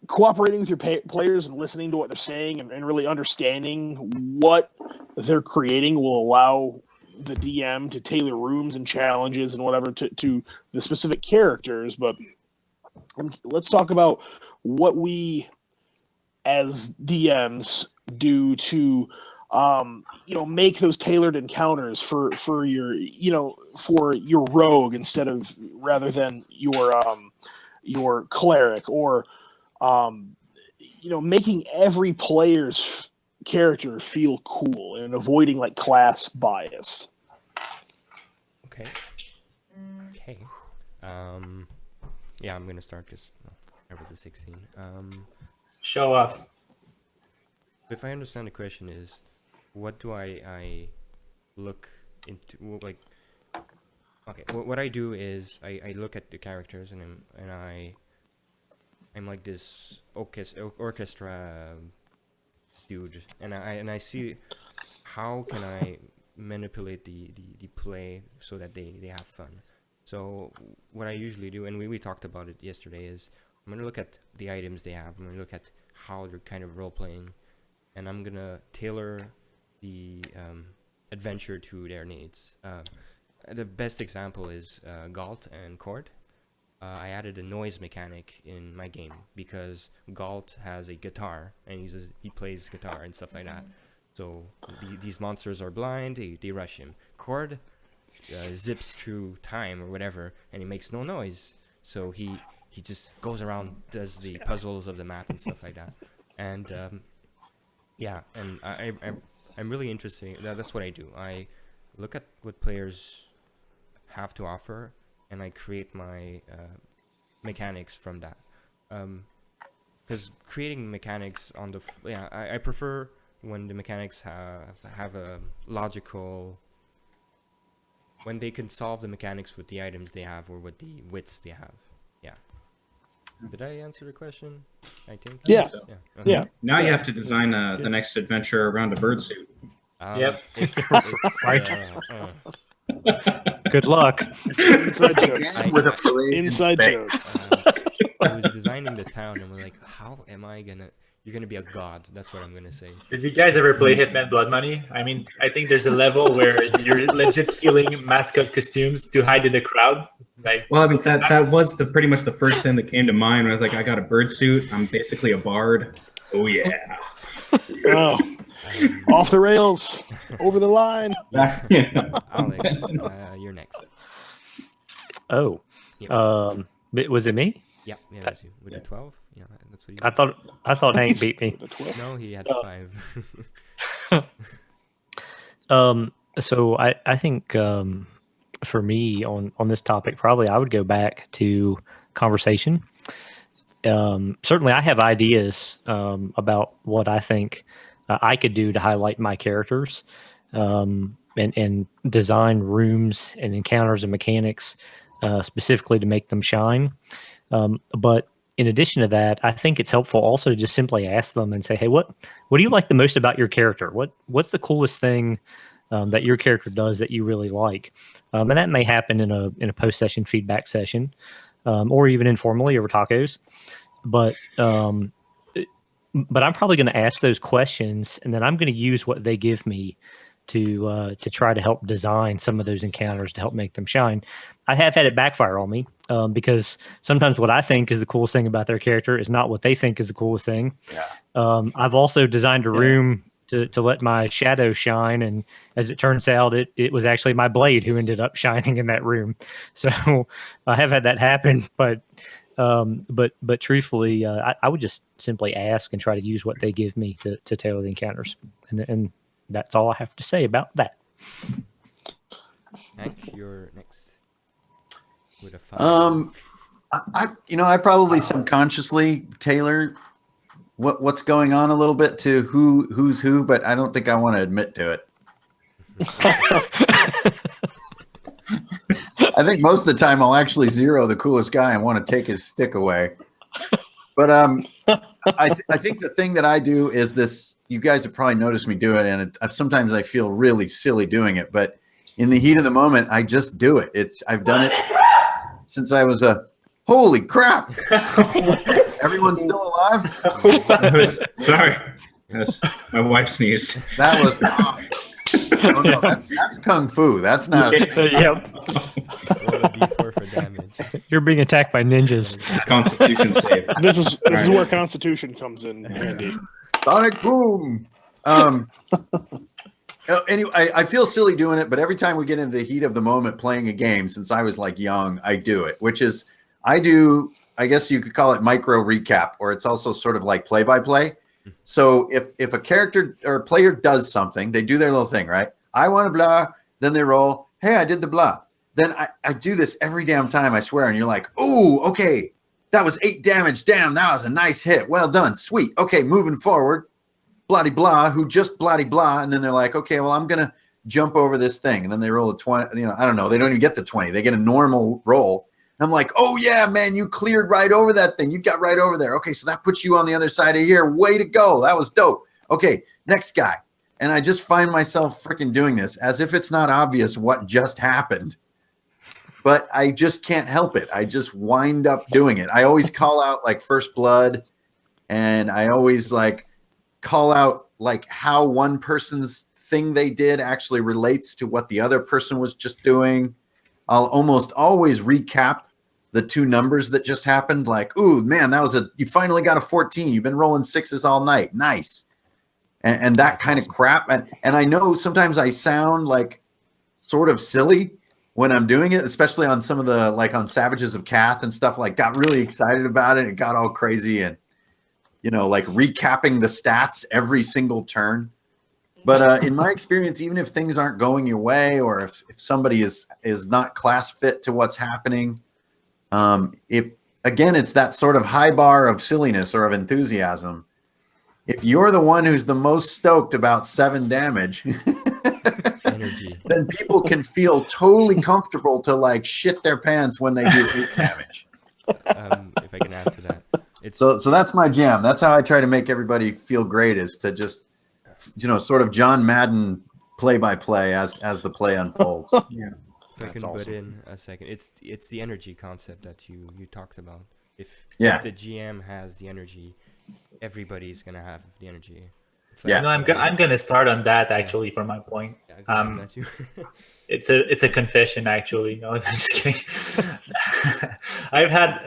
Cooperating with your players and listening to what they're saying and really understanding what they're creating will allow the DM to tailor rooms and challenges and whatever to the specific characters. But let's talk about what we as DMs do to make those tailored encounters for your rogue rather than your cleric, or making every player's character feel cool and avoiding like class bias. Okay. Yeah, I'm gonna start because over the 16. Show off. If I understand the question is, what do I look into? Like, okay, what I do is I look at the characters and I'm like this orchestra dude, and I see how can I manipulate the play so that they have fun. So what I usually do, and we talked about it yesterday, is I'm gonna look at the items they have. I'm gonna look at how they're kind of role playing, and I'm gonna tailor the adventure to their needs. The best example is Galt and Cord. I added a noise mechanic in my game because Galt has a guitar and he plays guitar and stuff like that. So these monsters are blind, they rush him. Cord zips through time or whatever, and he makes no noise. So he just goes around, does the puzzles of the map and stuff like that. And and I'm really interested. That's what I do. I look at what players have to offer, and I create my mechanics from that. Because creating mechanics on the I prefer when the mechanics have a logical, when they can solve the mechanics with the items they have or with the wits they have. Yeah. Did I answer the question? I think. Yeah. So. Yeah. Yeah. Now you have to design the next adventure around a bird suit. Yep. It's Right. Good luck. Inside jokes. Again, with a parade in Inside space. jokes. I was designing the town, and we're like, how am I gonna? You're gonna be a god. That's what I'm gonna say. Did you guys ever play Hitman Blood Money? I mean, I think there's a level where you're legit stealing mascot costumes to hide in the crowd. Like, Well, I mean that was pretty much the first thing that came to mind when I was like, I got a bird suit. I'm basically a bard. Oh yeah. Oh, off the rails, over the line. Alex, you're next. Oh, Yeah. was it me? Yeah, that's you. With a 12? Yeah, that's what you. I thought Hank beat me. The 12. No, he had 5. So I think for me on this topic, probably I would go back to conversation. Certainly, I have ideas about what I think I could do to highlight my characters and design rooms and encounters and mechanics specifically to make them shine. But in addition to that, I think it's helpful also to just simply ask them and say, hey, what do you like the most about your character? What's the coolest thing that your character does that you really like? And that may happen in a post-session feedback session or even informally over tacos. But I'm probably going to ask those questions, and then I'm going to use what they give me to try to help design some of those encounters to help make them shine. I have had it backfire on me because sometimes what I think is the coolest thing about their character is not what they think is the coolest thing. Yeah. I've also designed a room to let my shadow shine, and as it turns out, it was actually my blade who ended up shining in that room. So I have had that happen, but truthfully, I would just simply ask and try to use what they give me to tailor the encounters, and that's all I have to say about that. Hank, you're next. With a 5. I probably subconsciously tailor what's going on a little bit to who's who, but I don't think I want to admit to it. I think most of the time I'll actually zero the coolest guy and want to take his stick away. But I think the thing that I do is this. You guys have probably noticed me do it, and sometimes I feel really silly doing it. But in the heat of the moment, I just do it. I've done it since I was a. Holy crap! Everyone's still alive? Sorry, my wife sneezed. That was. Oh no, that's kung fu. That's not. Yep. Roll a d4 for damage. You're being attacked by ninjas. Constitution save. This is where Constitution comes in handy. Sonic boom. Anyway, I feel silly doing it, but every time we get into the heat of the moment playing a game, since I was like young, I do it, which is I guess you could call it micro recap, or it's also sort of like play by play. So if a character or a player does something, they do their little thing, right? I want to blah, then they roll. Hey, I did the blah. Then I do this every damn time, I swear. And you're like, oh, okay, that was 8 damage. Damn, that was a nice hit. Well done. Sweet. Okay, moving forward. Bloody blah, who just bloody blah. And then they're like, okay, well, I'm going to jump over this thing. And then they roll a 20. I don't know. They don't even get the 20. They get a normal roll. And I'm like, oh, yeah, man, you cleared right over that thing. You got right over there. Okay, so that puts you on the other side of here. Way to go. That was dope. Okay, next guy. And I just find myself freaking doing this as if it's not obvious what just happened. But I just can't help it. I just wind up doing it. I always call out like first blood. And I always like call out like how one person's thing they did actually relates to what the other person was just doing. I'll almost always recap the 2 numbers that just happened. Like, ooh, man, you finally got a 14. You've been rolling 6s all night. Nice. And that kind of crap. And I know sometimes I sound like sort of silly when I'm doing it, especially on some of the, like on Savages of Cath and stuff, like got really excited about it. It got all crazy and, like recapping the stats every single turn. But in my experience, even if things aren't going your way, or if somebody is not class fit to what's happening, it's that sort of high bar of silliness or of enthusiasm. If you're the one who's the most stoked about 7 damage, Energy. then people can feel totally comfortable to like shit their pants when they do 8 damage. If I can add to that, So that's my jam. That's how I try to make everybody feel great, is to just sort of John Madden play-by-play as the play unfolds. Yeah. If I That's can awesome. put in a second, it's the energy concept that you talked about. If the GM has the energy, everybody's gonna have the energy. It's like, Yeah. No, I'm gonna start on that actually for my point. yeah, go ahead, Matthew. It's a confession actually. No, I'm just kidding. I've had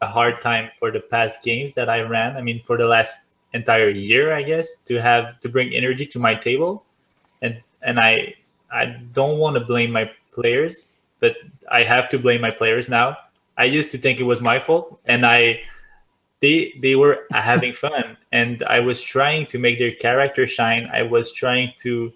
a hard time for the past games that I ran. I mean, for the last entire year, I guess, to bring energy to my table, and I don't want to blame my players, but I have to blame my players now. I used to think it was my fault, and they were having fun, and I was trying to make their character shine. I was trying to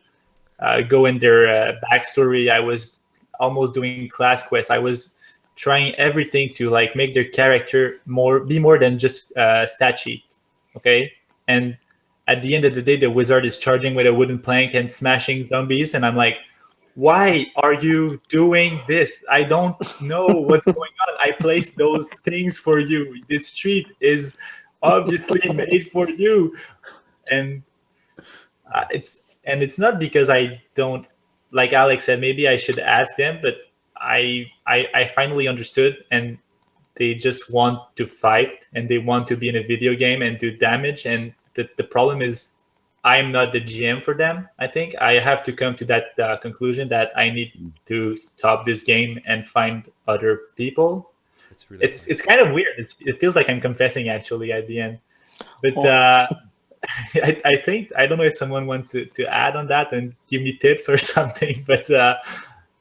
go in their backstory. I was almost doing class quests. I was trying everything to like make their character be more than just a stat sheet. Okay, and at the end of the day, the wizard is charging with a wooden plank and smashing zombies, and I'm like, why are you doing this? I don't know what's going on. I placed those things for you. This street is obviously made for you, and it's not because I don't, like Alex said, maybe I should ask them, but I finally understood, and they just want to fight, and they want to be in a video game and do damage, and the problem is I'm not the GM for them. I think I have to come to that conclusion that I need to stop this game and find other people. It's kind of weird. It feels like I'm confessing actually at the end, but I think, I don't know if someone wants to add on that and give me tips or something, but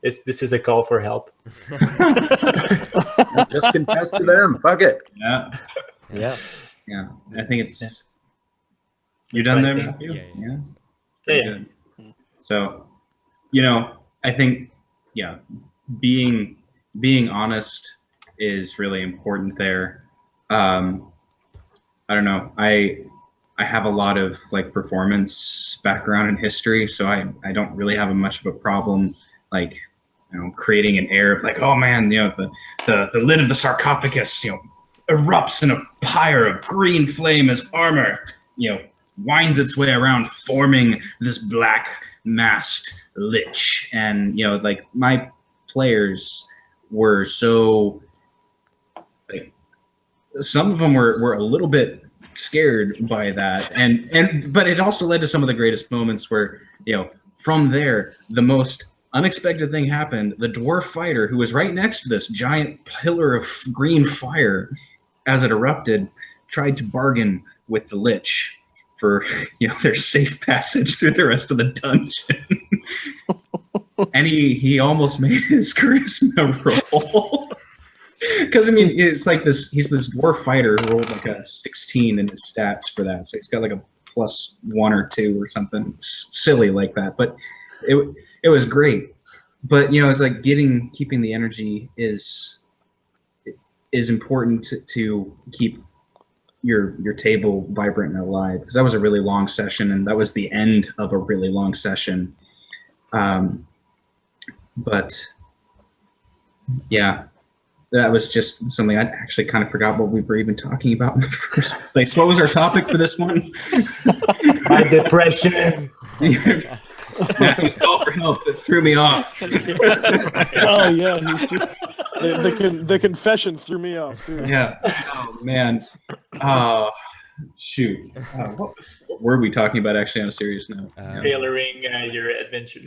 this is a call for help. Just confess to them. Fuck it. Yeah. Yeah. Yeah. I think it's. Yeah. You done there, That's what I Matthew? think. Yeah. Yeah. Pretty Yeah. good. So, I think, being honest is really important there. I don't know. I have a lot of like performance background and history, so I don't really have much of a problem like creating an air of like, oh man, the lid of the sarcophagus, erupts in a pyre of green flame as armor, winds its way around, forming this black masked lich. And like my players were so like, some of them were a little bit scared by that, but it also led to some of the greatest moments where from there the most unexpected thing happened. The dwarf fighter, who was right next to this giant pillar of green fire as it erupted, tried to bargain with the lich for their safe passage through the rest of the dungeon. And he almost made his charisma roll. Because it's like he's this dwarf fighter who rolled like a 16 in his stats for that, so he's got like a +1 or 2 or something silly like that. But it was great. But it's like keeping the energy is important to keep your table vibrant and alive, because that was a really long session, and that was the end of a really long session. But yeah. That was just something I actually kind of forgot what we were even talking about in the first place. What was our topic for this one? My depression. Matthew's call for help. It threw me off. Oh yeah, the confession threw me off too. Yeah. Oh man. Shoot. What were we talking about actually on a serious note? Tailoring your adventure.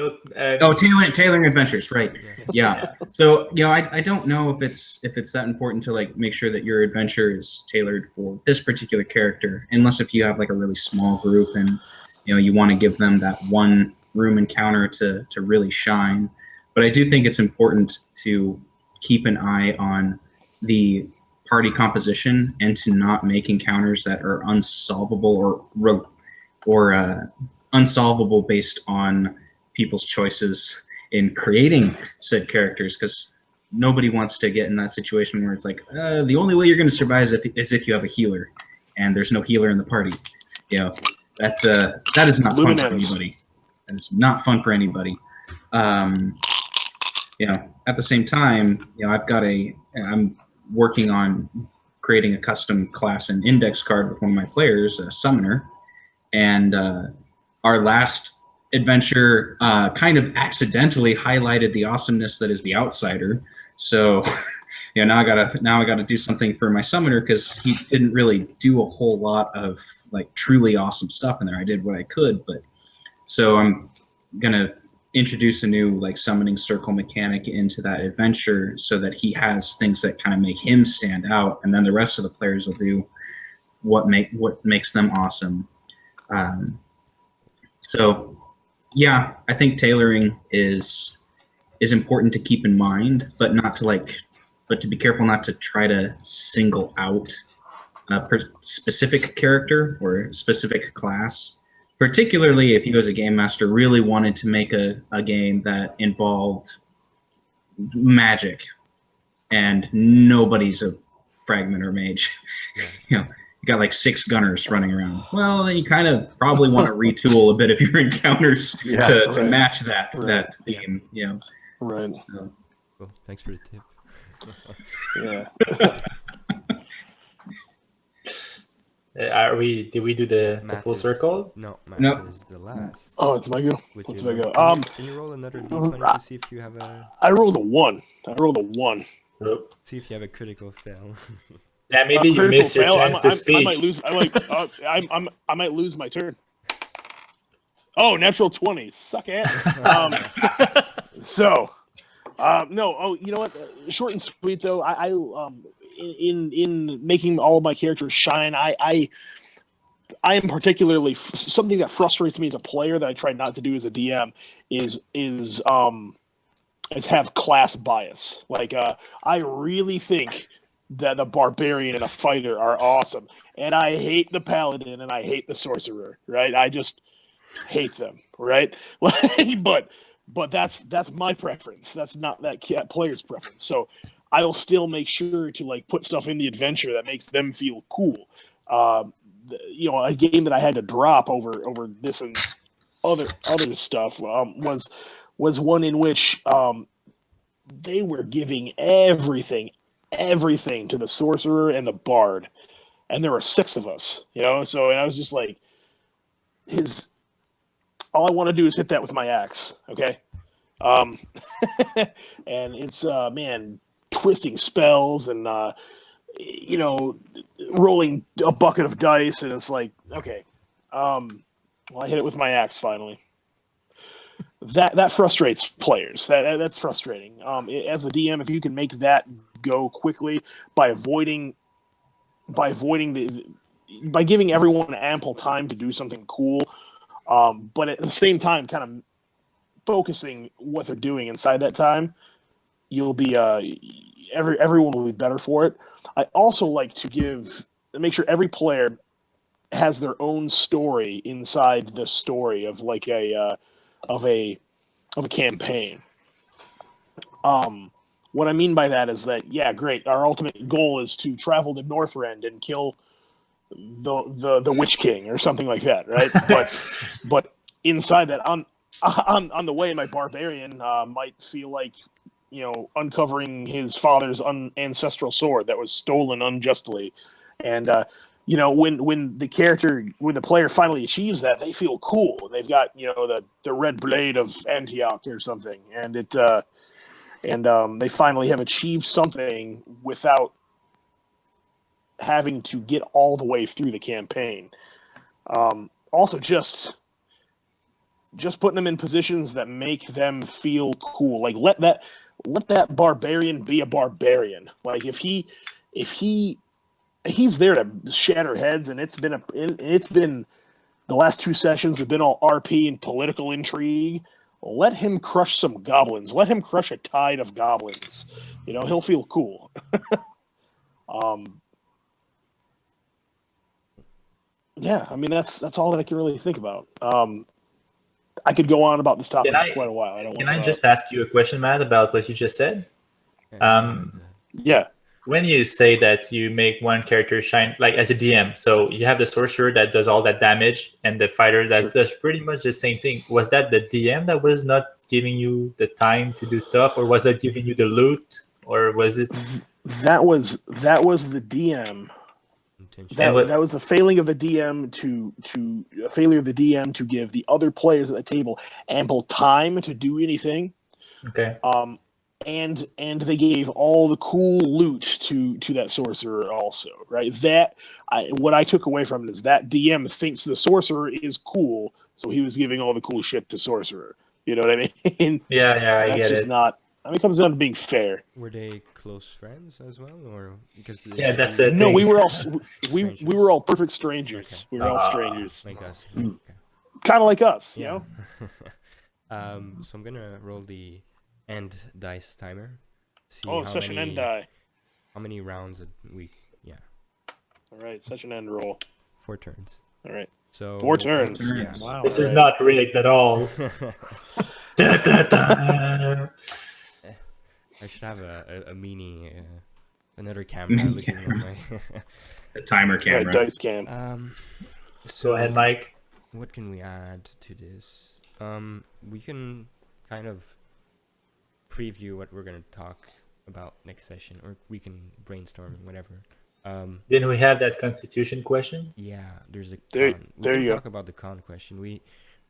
Tailoring adventures, right? Yeah. So I don't know if it's that important to like make sure that your adventure is tailored for this particular character, unless if you have like a really small group and you want to give them that one room encounter to really shine. But I do think it's important to keep an eye on the party composition and to not make encounters that are unsolvable or unsolvable based on people's choices in creating said characters, because nobody wants to get in that situation where it's like the only way you're going to survive is if you have a healer, and there's no healer in the party. That is not fun for anybody. And it's not fun for anybody. At the same time, I'm working on creating a custom class and index card with one of my players, a summoner, and our last adventure kind of accidentally highlighted the awesomeness that is the outsider. So now I gotta do something for my summoner, because he didn't really do a whole lot of like truly awesome stuff in there. I did what I could, but so I'm gonna introduce a new like summoning circle mechanic into that adventure so that he has things that kind of make him stand out, and then the rest of the players will do what makes them awesome. So yeah, I think tailoring is important to keep in mind, but to be careful not to try to single out a specific character or a specific class. Particularly if you as a game master really wanted to make a game that involved magic and nobody's a fragment or mage. You got like 6 gunners running around. Well, then you kind of probably want to retool a bit of your encounters to match that theme. Right. Cool. Thanks for the tip. Yeah. Did we do the full circle? No, Matt No. is the last. Oh, it's my go. With It's your my go. number. Can you roll another d20 to see if you have I rolled a 1. see if you have a critical fail? Yeah, maybe you Critical missed your fail. chance to I speak. might lose. I might lose my turn. Oh, natural 20. Suck ass. No. Oh, you know what? Short and sweet though. I in making all of my characters shine, I am particularly something that frustrates me as a player that I try not to do as a DM is have class bias. Like I really think that the barbarian and a fighter are awesome, and I hate the paladin and I hate the sorcerer. Right? I just hate them. Right? But that's my preference. That's not that player's preference. So I'll still make sure to like put stuff in the adventure that makes them feel cool. A game that I had to drop over this and other stuff was one in which they were giving everything to the sorcerer and the bard, and there were 6 of us, you know. So, and I was just like, all I want to do is hit that with my axe, okay? And it's man, twisting spells and you know, rolling a bucket of dice, and it's like, okay, well, I hit it with my axe finally. That frustrates players. That's frustrating. As the DM, if you can make that go quickly by giving everyone ample time to do something cool, but at the same time, kind of focusing what they're doing inside that time, you'll be everyone will be better for it. I also like to make sure every player has their own story inside the story of like a campaign. What I mean by that is that, yeah, great. Our ultimate goal is to travel to Northrend and kill the Witch King or something like that, right? but inside that, on the way, my barbarian might feel like, you know, uncovering his father's ancestral sword that was stolen unjustly, and you know, when the player finally achieves that, they feel cool. They've got, you know, the red blade of Antioch or something, and they finally have achieved something without having to get all the way through the campaign. Also, just putting them in positions that make them feel cool. Like let that barbarian be a barbarian. Like if he's there to shatter heads, and it's been the last 2 sessions have been all RP and political intrigue. Let him crush some goblins. Let him crush a tide of goblins. You know, he'll feel cool. Yeah, I mean that's all that I can really think about. I could go on about this topic for quite a while. Can I just ask you a question, Matt, about what you just said? Yeah. When you say that you make one character shine, like as a DM, so you have the sorcerer that does all that damage and the fighter that does pretty much the same thing. Was that the DM that was not giving you the time to do stuff, or was it giving you the loot, or was it? That was the DM. That was a failing of the DM to give the other players at the table ample time to do anything. Okay. And they gave all the cool loot to that sorcerer also, right? What I took away from it is that DM thinks the sorcerer is cool, so he was giving all the cool shit to sorcerer. You know what I mean? Yeah, I That's get just it. not. I mean, it comes down to being fair. Were they close friends as well, or because? Yeah, that's it. No, we were all perfect strangers. Okay. We were all strangers, Like us. Okay. kind of like us, you Yeah. know. So I'm gonna roll the end dice timer. See Session end die. How many rounds a week? Yeah. All right, session end roll. 4 turns. All right. So 4 turns. Yeah. Wow. This is not rigged at all. I should have a mini, another camera looking at my. A timer camera. Right, dice cam. So Go ahead, Mike. what can we add to this? We can kind of preview what we're gonna talk about next session, or we can brainstorm whatever. Didn't we have that Constitution question? Yeah, there's a There- con. We there can you go. talk about the con question. We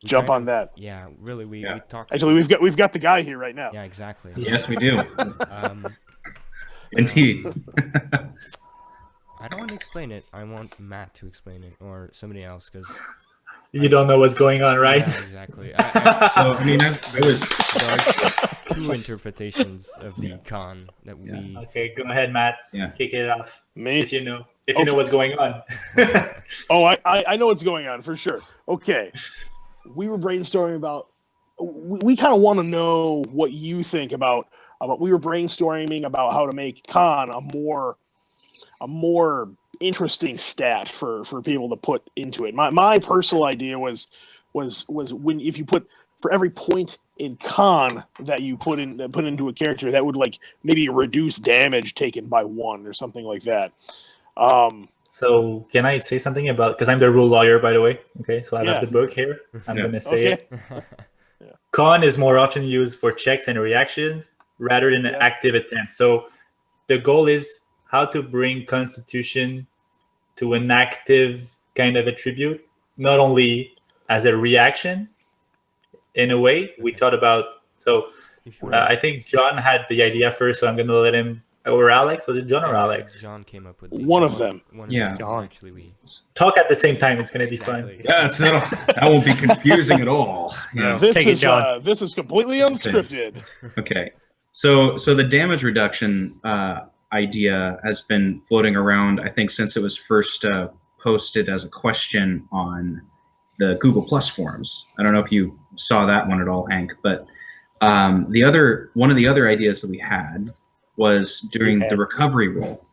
Jump kind on of- that. Yeah, really, we talked. Actually, we've got the guy here right now. Yeah, exactly. Yes, we do. Um, Indeed. I don't want to explain it. I want Matt to explain it, or somebody else, because You don't know what's going on, right? yeah, exactly. So I mean, I was There are 2 interpretations of the con that we. Okay, go ahead, Matt. Yeah. Kick it off. Me? If you know what's going on. Oh, I know what's going on for sure. Okay, we were brainstorming about. We kind of want to know what you think about. We were brainstorming about how to make con a more interesting stat for people to put into it. My personal idea was when if you put for every point in con that you put into a character, that would like maybe reduce damage taken by 1 or something like that. So can I say something about, because I'm the rule lawyer, by the way. Okay, so I have Yeah. the book here. I'm Yeah. gonna say Okay. it. Con is more often used for checks and reactions, rather than an active attempt. So the goal is how to bring Constitution to an active kind of attribute, not only as a reaction. In a way, we thought about. So I think John had the idea first, so I'm going to let him. Or Alex? Was it John or Alex? John came up with one of them. John. Actually, we Talk at the same time. It's going to be fun. Yeah, that won't be confusing at all. Yeah. This is completely unscripted. Okay. So the damage reduction idea has been floating around, I think, since it was first posted as a question on the Google Plus forums. I don't know if you saw that one at all, Hank, but one of the other ideas that we had was during the recovery roll.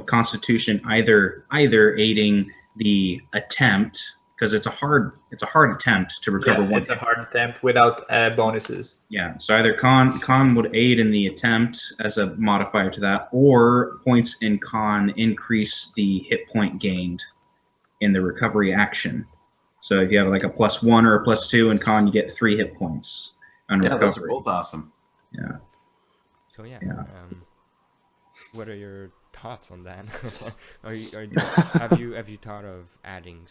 Constitution either aiding the attempt, because it's a hard attempt to recover one. It's a hard attempt without bonuses. Yeah, so either con would aid in the attempt as a modifier to that, or points in con increase the hit point gained in the recovery action. So if you have like a +1 or a +2 in con, you get 3 hit points on recovery. Those are both awesome. Yeah. So yeah. Yeah. What are your thoughts on that? have you thought of adding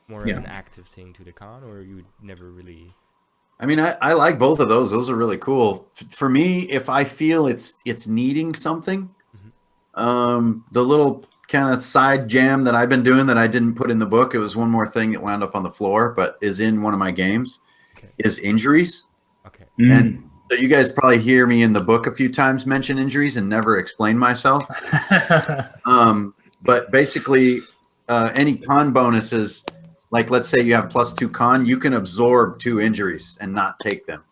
more of an active thing to the con, or you never really? I mean, I like both of those. Those are really cool. For me, if I feel it's needing something, the little kind of side jam that I've been doing that I didn't put in the book, it was one more thing that wound up on the floor, but is in one of my games, is injuries. Okay. And so you guys probably hear me in the book a few times mention injuries and never explain myself. But basically, any con bonuses, like let's say you have +2 con, you can absorb 2 injuries and not take them.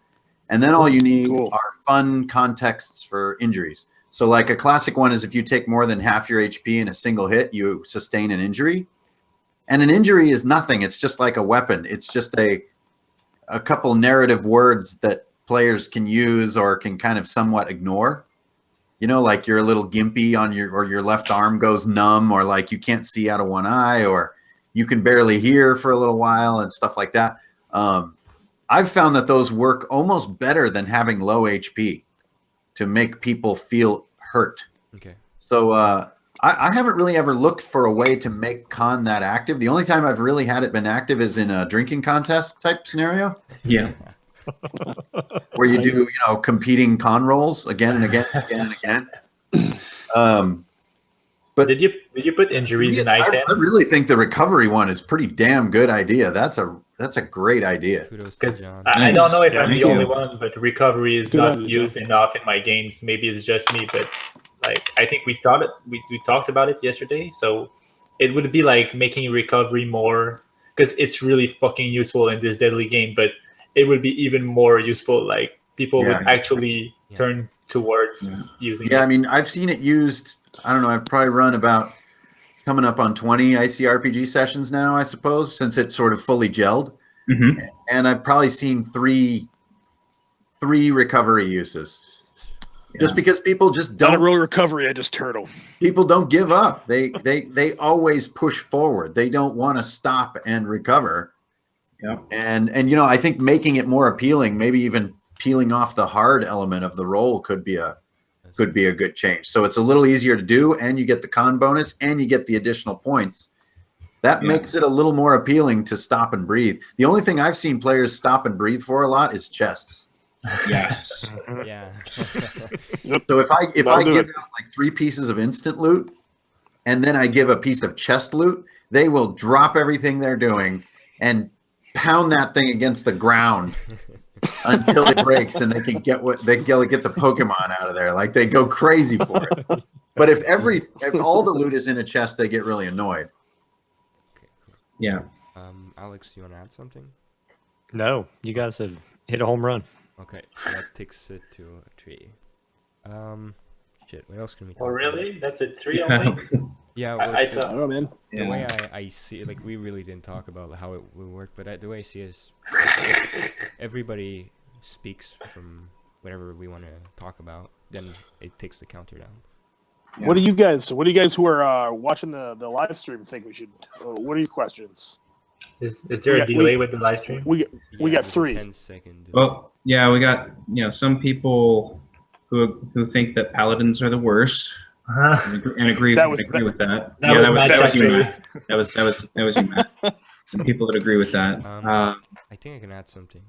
And then all you need are fun contexts for injuries. So like a classic one is if you take more than half your HP in a single hit, you sustain an injury. And an injury is nothing. It's just like a weapon. It's just a couple narrative words that players can use or can kind of somewhat ignore. You know, like you're a little gimpy on your left arm goes numb, or like you can't see out of one eye, or you can barely hear for a little while and stuff like that. I've found that those work almost better than having low HP to make people feel hurt. Okay. So I haven't really ever looked for a way to make con that active. The only time I've really had it been active is in a drinking contest type scenario. Yeah. Where you do, competing con rolls again and again and again and again. But did you put injuries in items? I really think the recovery one is pretty damn good idea. That's a great idea. Because I don't know if I'm the only one, but recovery is not used enough in my games. Maybe it's just me, but like I think we talked about it yesterday. So it would be like making recovery more, because it's really fucking useful in this deadly game, but it would be even more useful. Like people would actually turn towards using it. Yeah, I mean, I've seen it used. I don't know. I've probably run about coming up on 20 ICRPG sessions now, I suppose, since it's sort of fully gelled. Mm-hmm. And I've probably seen three recovery uses. Yeah. Just because people just don't. Not a real recovery, I just turtle. People don't give up. They always push forward. They don't want to stop and recover. Yeah. And I think making it more appealing, maybe even peeling off the hard element of the roll could be a good change. So it's a little easier to do, and you get the con bonus, and you get the additional points. That makes it a little more appealing to stop and breathe. The only thing I've seen players stop and breathe for a lot is chests. Yes. Yeah. So if I give out like 3 pieces of instant loot, and then I give a piece of chest loot, they will drop everything they're doing and pound that thing against the ground until it breaks, and they can get the Pokemon out of there. Like they go crazy for it. But if all the loot is in a chest, they get really annoyed. Okay, cool. Yeah. Alex, you want to add something? No, you guys have hit a home run. Okay, so that takes it to a 3. Shit, what else can we talk Oh, about? really? That's a 3 only? Yeah, well, I don't know, man. The way I see it, like we really didn't talk about how it will work, but the way I see it is everybody speaks from whatever we want to talk about, then it takes the counter down. Yeah. What do you guys who are watching the live stream think we should, or what are your questions? Is there a delay with the live stream? We got there's a 3. 10-second delay. Well, yeah, we got some people who think that paladins are the worst and agree That was- with that. That was Matt, you, actually. Matt. That was you, Matt. Some people that agree with that. I think I can add something.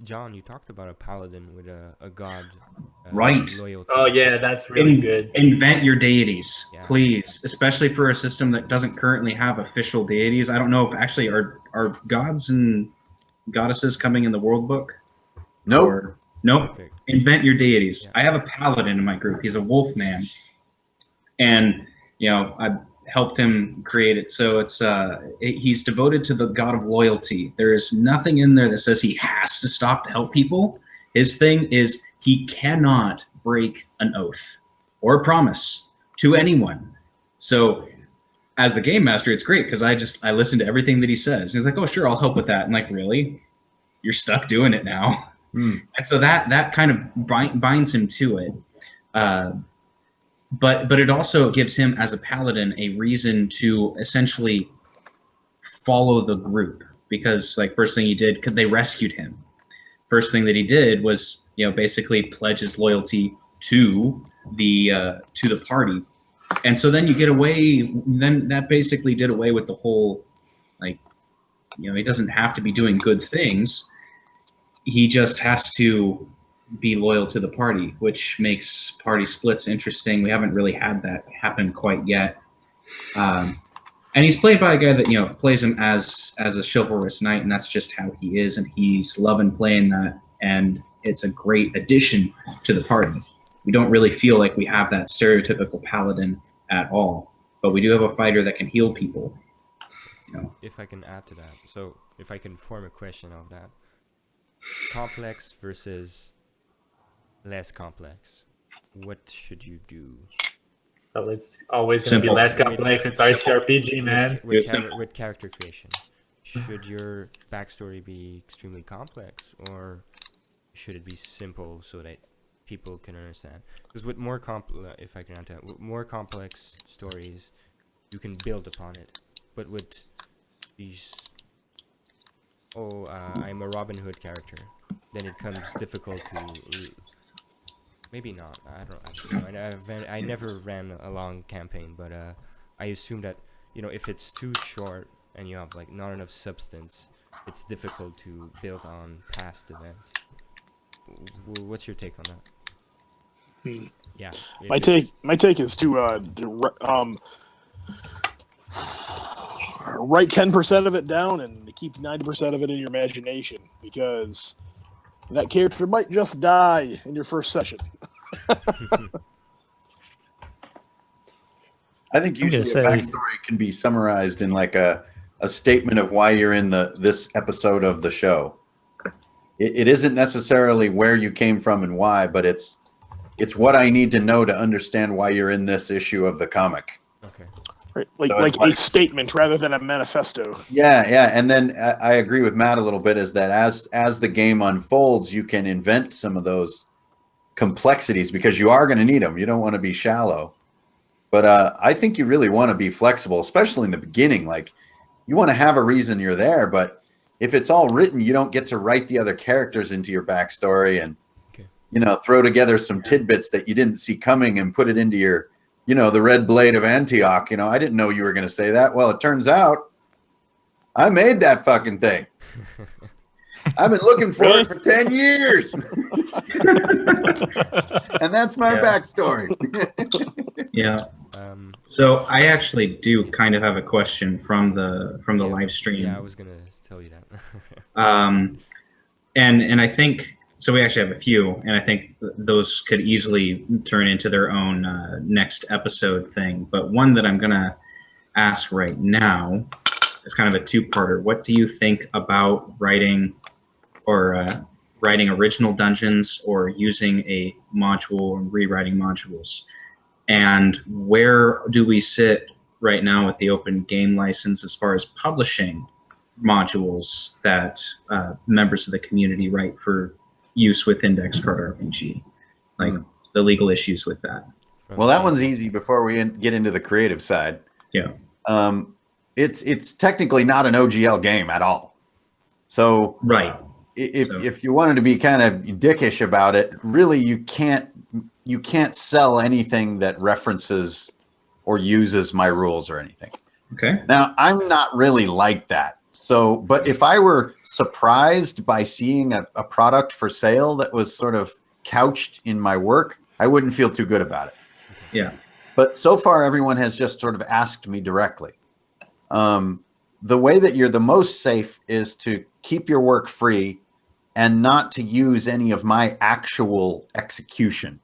John, you talked about a paladin with a god. Right. Loyalty. Oh yeah, that's really good. Invent your deities, Yeah. please. Especially for a system that doesn't currently have official deities. I don't know if actually are gods and goddesses coming in the world book. Nope. Nope. Perfect. Invent your deities. Yeah. I have a paladin in my group. He's a wolf man, and I helped him create it. So he's devoted to the god of loyalty. There is nothing in there that says he has to stop to help people. His thing is he cannot break an oath or a promise to anyone. So as the game master, it's great because I listen to everything that he says. And he's like, oh sure, I'll help with that. And like, really? You're stuck doing it now. And so that kind of binds him to it. But it also gives him, as a paladin, a reason to essentially follow the group. Because, like, first thing he did, because they rescued him. First thing that he did was, basically pledge his loyalty to the party. And so then you get away. Then that basically did away with the whole, like, he doesn't have to be doing good things. He just has to be loyal to the party, which makes party splits interesting. We haven't really had that happen quite yet. And he's played by a guy that plays him as a chivalrous knight, and that's just how he is, and he's loving playing that, and it's a great addition to the party. We don't really feel like we have that stereotypical paladin at all, but we do have a fighter that can heal people. If I can add to that, so if I can form a question of that, complex versus less complex, what should you do? Well, it's always going to be Simple. less complex. It's ICRPG, man. With character creation, should your backstory be extremely complex, or should it be simple so that people can understand? Because with more if I can add that, with more complex stories, you can build upon it. But with these, I'm a Robin Hood character, then it becomes difficult to. Maybe not. I don't actually know. I never ran a long campaign, but I assume that if it's too short and you have like not enough substance, it's difficult to build on past events. What's your take on that? Yeah. My take is to write 10% of it down and keep 90% of it in your imagination, because that character might just die in your first session. I think usually a backstory can be summarized in like a statement of why you're in this episode of the show. It isn't necessarily where you came from and why, but it's what I need to know to understand why you're in this issue of the comic. Okay. Right, like So a statement rather than a manifesto. Yeah, and then I agree with Matt a little bit, is that as the game unfolds, you can invent some of those complexities because you are going to need them. You don't want to be shallow, but I think you really want to be flexible, especially in the beginning. Like, you want to have a reason you're there, but if it's all written, you don't get to write the other characters into your backstory and throw together some tidbits that you didn't see coming and put it into your the Red Blade of Antioch. I didn't know you were going to say that. Well, it turns out I made that fucking thing. I've been looking for it for 10 years. And that's my backstory. Yeah. So I actually do kind of have a question from the live stream. Yeah, I was going to tell you that. And I think, so we actually have a few, and I think those could easily turn into their own next episode thing. But one that I'm going to ask right now is kind of a two-parter. What do you think about writing original dungeons or using a module and rewriting modules? And where do we sit right now with the open game license as far as publishing modules that members of the community write for use with Index Card RPG, like the legal issues with that? Well, that one's easy before we get into the creative side. Yeah. it's technically not an OGL game at all. So Right. if you wanted to be kind of dickish about it, really you can't sell anything that references or uses my rules or anything. Okay. Now, I'm not really like that. So, but if I were surprised by seeing a product for sale that was sort of couched in my work, I wouldn't feel too good about it. Yeah. But so far, everyone has just sort of asked me directly. The way that you're the most safe is to keep your work free and not to use any of my actual execution.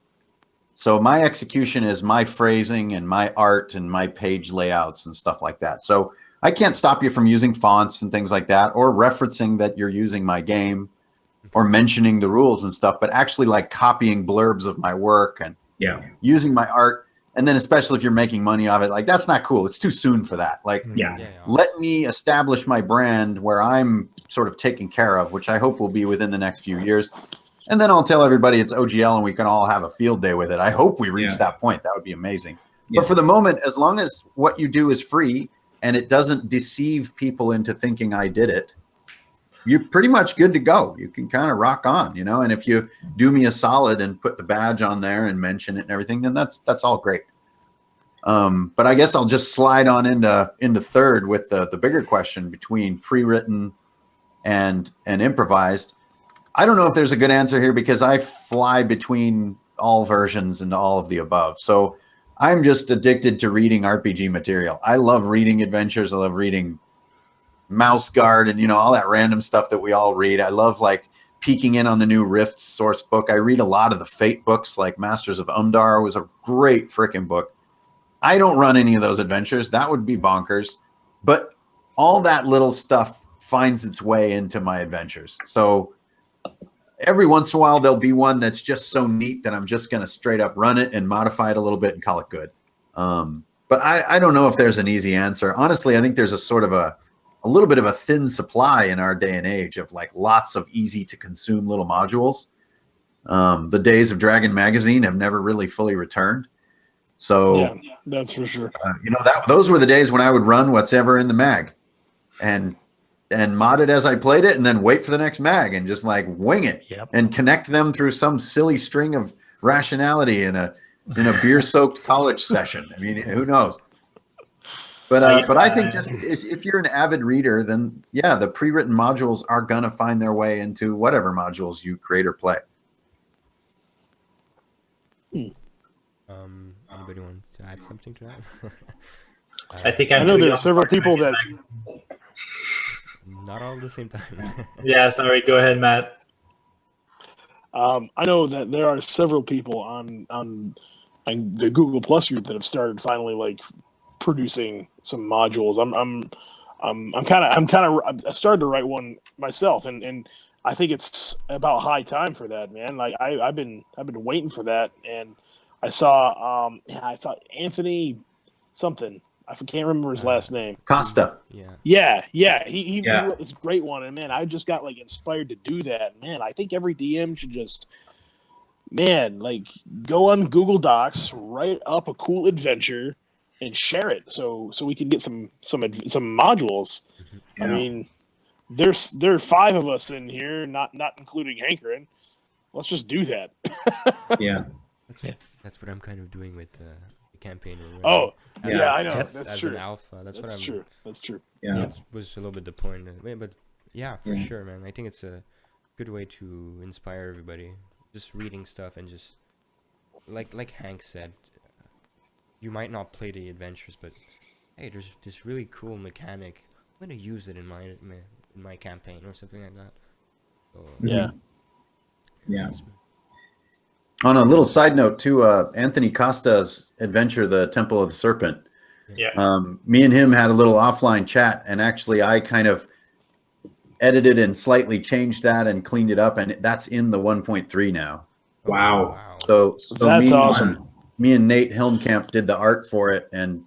So my execution is my phrasing and my art and my page layouts and stuff like that. So I can't stop you from using fonts and things like that, or referencing that you're using my game, or mentioning the rules and stuff, but actually like copying blurbs of my work and using my art. And then especially if you're making money off it, like that's not cool. It's too soon for that. Like, let me establish my brand where I'm sort of taken care of, which I hope will be within the next few years. And then I'll tell everybody it's OGL and we can all have a field day with it. I hope we reach that point. That would be amazing. But for the moment, as long as what you do is free and it doesn't deceive people into thinking I did it, you're pretty much good to go. You can kind of rock on, you know, and if you do me a solid and put the badge on there and mention it and everything, then that's all great. But I guess I'll just slide on into third with the bigger question between pre-written and improvised. I don't know if there's a good answer here because I fly between all versions and all of the above. So I'm just addicted to reading RPG material. I love reading adventures. I love reading Mouse Guard and, you know, all that random stuff that we all read. I love like peeking in on the new Rift source book. I read a lot of the Fate books, like Masters of Umdar was a great freaking book. I don't run any of those adventures. That would be bonkers. But all that little stuff finds its way into my adventures. So every once in a while, there'll be one that's just so neat that I'm just going to straight up run it and modify it a little bit and call it good. But I don't know if there's an easy answer. Honestly, I think there's a sort of a little bit of a thin supply in our day and age of like lots of easy to consume little modules. The days of Dragon Magazine have never really fully returned. So yeah, that's for sure. You know, those were the days when I would run what's ever in the mag and mod it as I played it and then wait for the next mag and just like wing it and connect them through some silly string of rationality in a beer-soaked college session. I mean, who knows? But I think just if you're an avid reader, then yeah, the pre-written modules are gonna find their way into whatever modules you create or play. Anybody want to add something to that? I know there are several people that not all at the same time. Yeah, sorry. Go ahead, Matt. I know that there are several people on the Google Plus group that have started finally like producing some modules. I started to write one myself, and I think it's about high time for that, man. Like I've been waiting for that, and I saw I thought Anthony something. I can't remember his last name. Costa. Yeah. He wrote this great one, and man, I just got like inspired to do that. Man, I think every DM should just, like go on Google Docs, write up a cool adventure, and share it so we can get some modules. Yeah. I mean, there are 5 of us in here, not including Hankerin. Let's just do that. Yeah. That's what I'm kind of doing with the campaign. Oh, yeah, I know. That's as true. An alpha. That's what I'm. True. That's true. Yeah. That was a little bit the point. But yeah, for sure, man. I think it's a good way to inspire everybody. Just reading stuff and just like Hank said, you might not play the adventures, but hey, there's this really cool mechanic. I'm gonna use it in my campaign or something like that. So, yeah. On a little side note too, Anthony Costa's adventure, The Temple of the Serpent. Yeah. Me and him had a little offline chat, and actually I kind of edited and slightly changed that and cleaned it up, and that's in the 1.3 now. Wow. So that's awesome. Me and Nate Helmkamp did the art for it and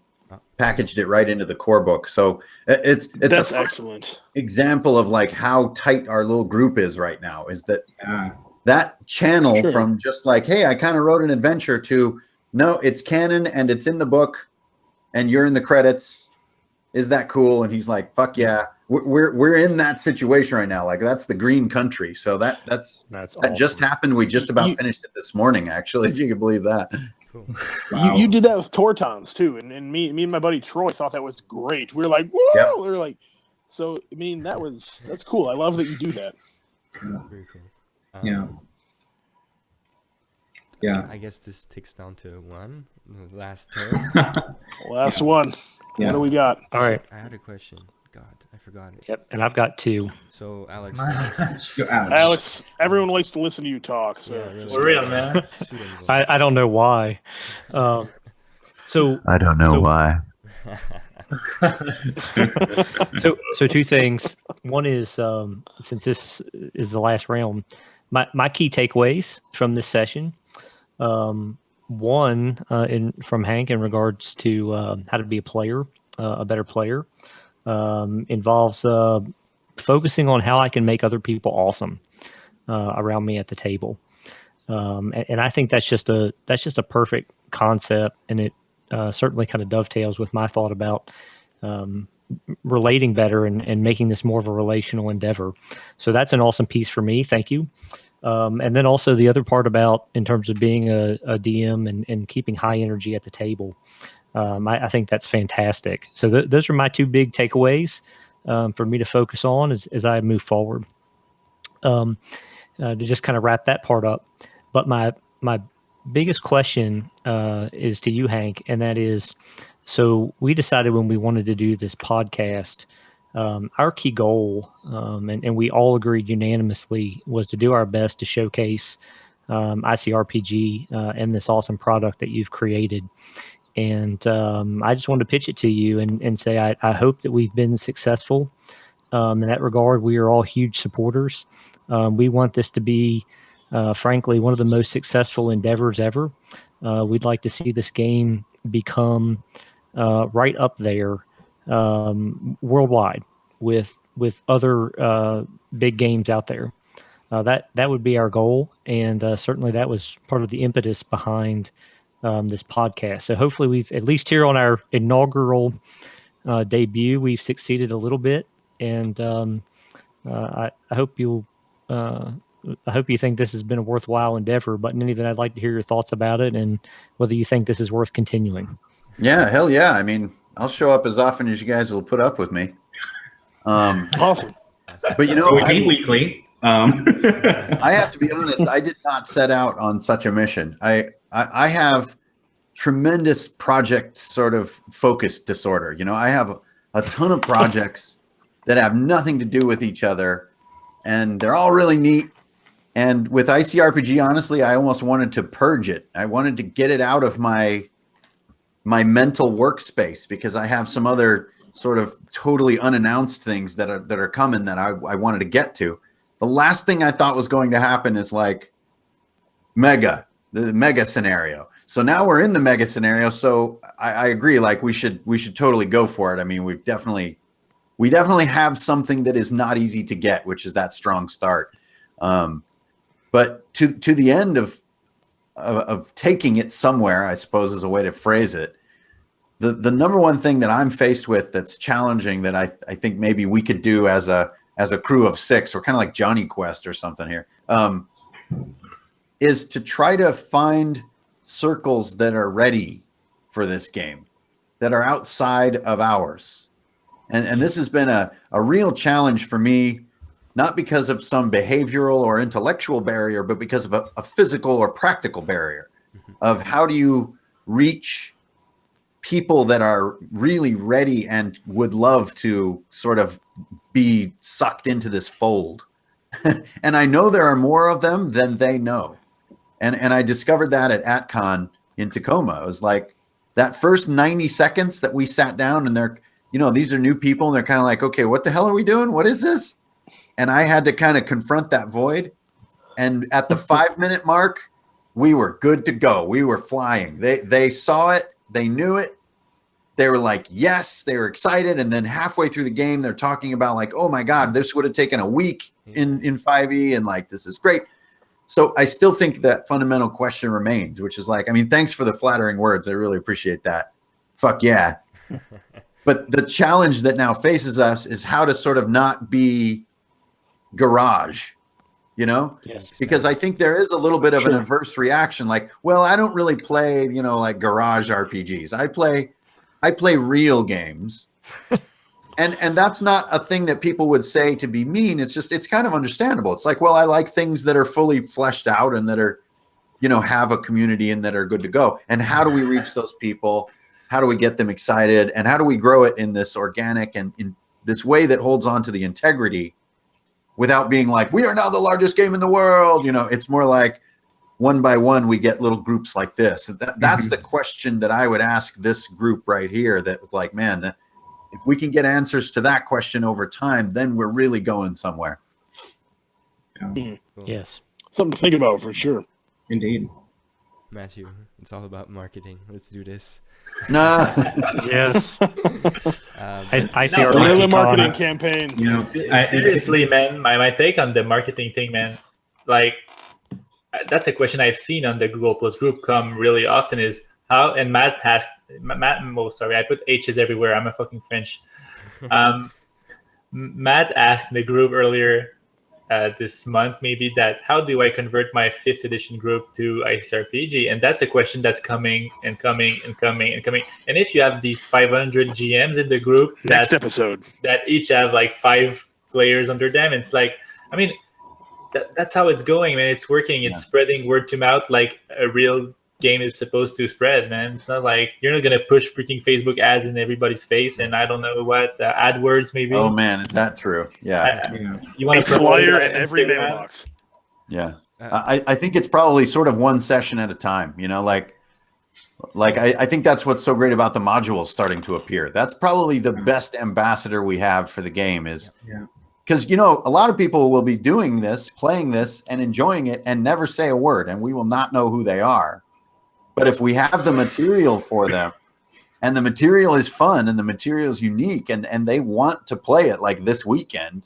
packaged it right into the core book. So it's that's excellent example of like how tight our little group is right now. Is that that channel from just like, hey, I kind of wrote an adventure to no, it's canon and it's in the book and you're in the credits is that cool? And he's like, fuck yeah, we're in that situation right now. Like that's the green country. So that's awesome. That just happened. We just about finished it this morning, actually, if you could believe that. Cool. Wow. You did that with Tortons too, and me and my buddy Troy thought that was great. We were like, whoa! Yep. We were like, so I mean that's cool. I love that you do that. Very cool. Yeah. Yeah. I guess this ticks down to one. The last turn. Last one. Yeah. What do we got? All right. I had a question. God, I forgot it. Yep. And I've got 2. So, Alex. Let's go, Alex. Alex, everyone likes to listen to you talk. So Yeah, really. For real, man. Shoot 'em, go. I don't know why. So I don't know why. so 2 things. One is since this is the last round, my key takeaways from this session. One from Hank in regards to how to be a better player, involves focusing on how I can make other people awesome around me at the table, and I think that's just a perfect concept, and it certainly kind of dovetails with my thought about relating better and making this more of a relational endeavor. So that's an awesome piece for me. Thank you. And then also the other part about in terms of being a DM and keeping high energy at the table. I think that's fantastic. So those are my 2 big takeaways for me to focus on as I move forward. To just kind of wrap that part up. But my biggest question is to you, Hank, and that is, so we decided when we wanted to do this podcast, our key goal, and we all agreed unanimously, was to do our best to showcase ICRPG and this awesome product that you've created. And I just wanted to pitch it to you and say I hope that we've been successful in that regard. We are all huge supporters. We want this to be, frankly, one of the most successful endeavors ever. We'd like to see this game become right up there worldwide with other big games out there. That would be our goal, and certainly that was part of the impetus behind this podcast. So hopefully we've, at least here on our inaugural debut, we've succeeded a little bit, and I hope you'll. I hope you think this has been a worthwhile endeavor. But in any event, I'd like to hear your thoughts about it and whether you think this is worth continuing. Yeah, hell yeah. I mean, I'll show up as often as you guys will put up with me. Awesome. But you know, So we meet weekly. I have to be honest, I did not set out on such a mission. I have tremendous project sort of focus disorder. You know, I have a ton of projects that have nothing to do with each other, and they're all really neat. And with ICRPG, honestly, I almost wanted to purge it. I wanted to get it out of my mental workspace because I have some other sort of totally unannounced things that are coming that I wanted to get to. The last thing I thought was going to happen is like the mega scenario. So now we're in the mega scenario. So I agree. Like we should totally go for it. I mean, we definitely have something that is not easy to get, which is that strong start. But to the end of taking it somewhere, I suppose is a way to phrase it. The number one thing that I'm faced with that's challenging that I think maybe we could do as a crew of 6, or kind of like Johnny Quest or something here, is to try to find circles that are ready for this game, that are outside of ours. And this has been a real challenge for me, not because of some behavioral or intellectual barrier, but because of a physical or practical barrier of how do you reach people that are really ready and would love to sort of be sucked into this fold. And I know there are more of them than they know. And I discovered that at AtCon in Tacoma. It was like that first 90 seconds that we sat down, and they're, you know, these are new people and they're kind of like, okay, what the hell are we doing? What is this? And I had to kind of confront that void. And at the 5-minute mark, we were good to go. We were flying. They saw it. They knew it. They were like, yes, they were excited. And then halfway through the game, they're talking about like, oh my God, this would have taken a week in 5e. And like, this is great. So I still think that fundamental question remains, which is like, I mean, thanks for the flattering words. I really appreciate that. Fuck yeah. But the challenge that now faces us is how to sort of not be garage, you know? Yes. Because I think there is a little bit of an Sure. adverse reaction. Like, well, I don't really play, you know, like garage RPGs. I play real games. And that's not a thing that people would say to be mean. It's just, it's kind of understandable. It's like, well, I like things that are fully fleshed out and that are, you know, have a community and that are good to go. And how do we reach those people? How do we get them excited? And how do we grow it in this organic and in this way that holds on to the integrity without being like, we are now the largest game in the world? You know, it's more like one by one, we get little groups like this. That's the question that I would ask this group right here, that was like, man, if we can get answers to that question over time, then we're really going somewhere. Yeah, Yes. Something to think about for sure. indeed. Matthew, it's all about marketing. Let's do this. Nah. Yes. I see No, our Guerrilla lucky marketing con. campaign. You know, Seriously, man, my take on the marketing thing, man, like that's a question I've seen on the Google Plus group come really often is how, and sorry, I put H's everywhere. I'm a fucking French. Matt asked in the group earlier this month, maybe, that how do I convert my 5th edition group to ICRPG? And that's a question that's coming and coming and coming and coming. And if you have these 500 GMs in the group Next episode. that each have like 5 players under them, it's like, I mean, that's how it's going, man. It's working. It's spreading word to mouth like a real game is supposed to spread, man. It's not like you're not gonna push freaking Facebook ads in everybody's face, and I don't know what AdWords maybe. Oh man, is that true? Yeah. You want A to promote flyer it in on every Instagram? mailbox. Yeah. I think it's probably sort of one session at a time, you know, like I think that's what's so great about the modules starting to appear. That's probably the best ambassador we have for the game, is because, you know, a lot of people will be doing this, playing this and enjoying it and never say a word, and we will not know who they are. But if we have the material for them, and the material is fun and the material is unique, and they want to play it like this weekend,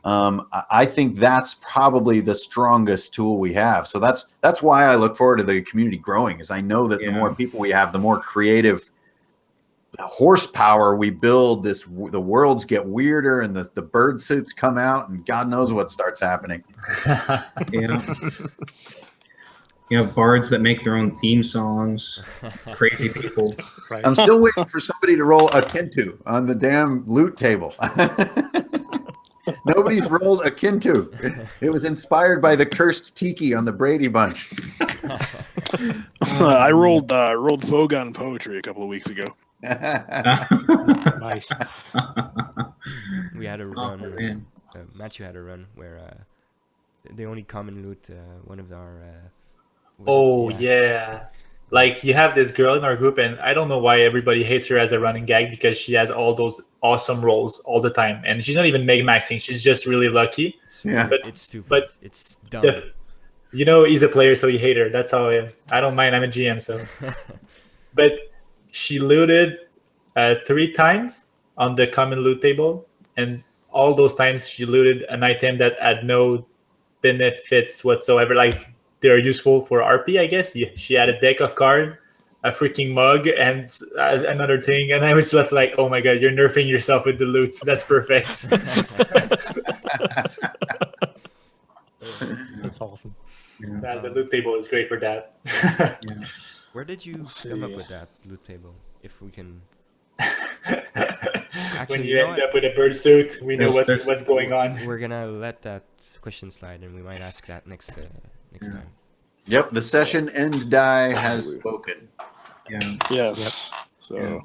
I think that's probably the strongest tool we have. So that's why I look forward to the community growing, is I know that the more people we have, the more creative horsepower we build. The worlds get weirder, and the bird suits come out, and God knows what starts happening. Yeah. You have bards that make their own theme songs. Crazy people. Right. I'm still waiting for somebody to roll a Kintu on the damn loot table. Nobody's rolled a Kintu. It was inspired by the cursed tiki on the Brady Bunch. I rolled Vogon poetry a couple of weeks ago. Nice. We had a run. man. Matthew had a run where the only common loot, one of our. Like, you have this girl in our group, and I don't know why everybody hates her as a running gag, because she has all those awesome rolls all the time, and she's not even meg maxing. She's just really lucky. Yeah, but it's stupid. But it's dumb. You know, he's a player, so you hate her. That's how I don't mind. I'm a GM, so. But she looted 3 times on the common loot table, and all those times she looted an item that had no benefits whatsoever. Like, they're useful for RP, I guess. She had a deck of cards, a freaking mug, and another thing. And I was just like, oh my god, you're nerfing yourself with the loots. That's perfect. That's awesome. The loot table is great for that. Where did you come up with that loot table? If we can. When you end up with a bird suit, we know what's going on. We're gonna let that question slide, and we might ask that next time. Yep, the session end die has spoken. Yeah. Yes. So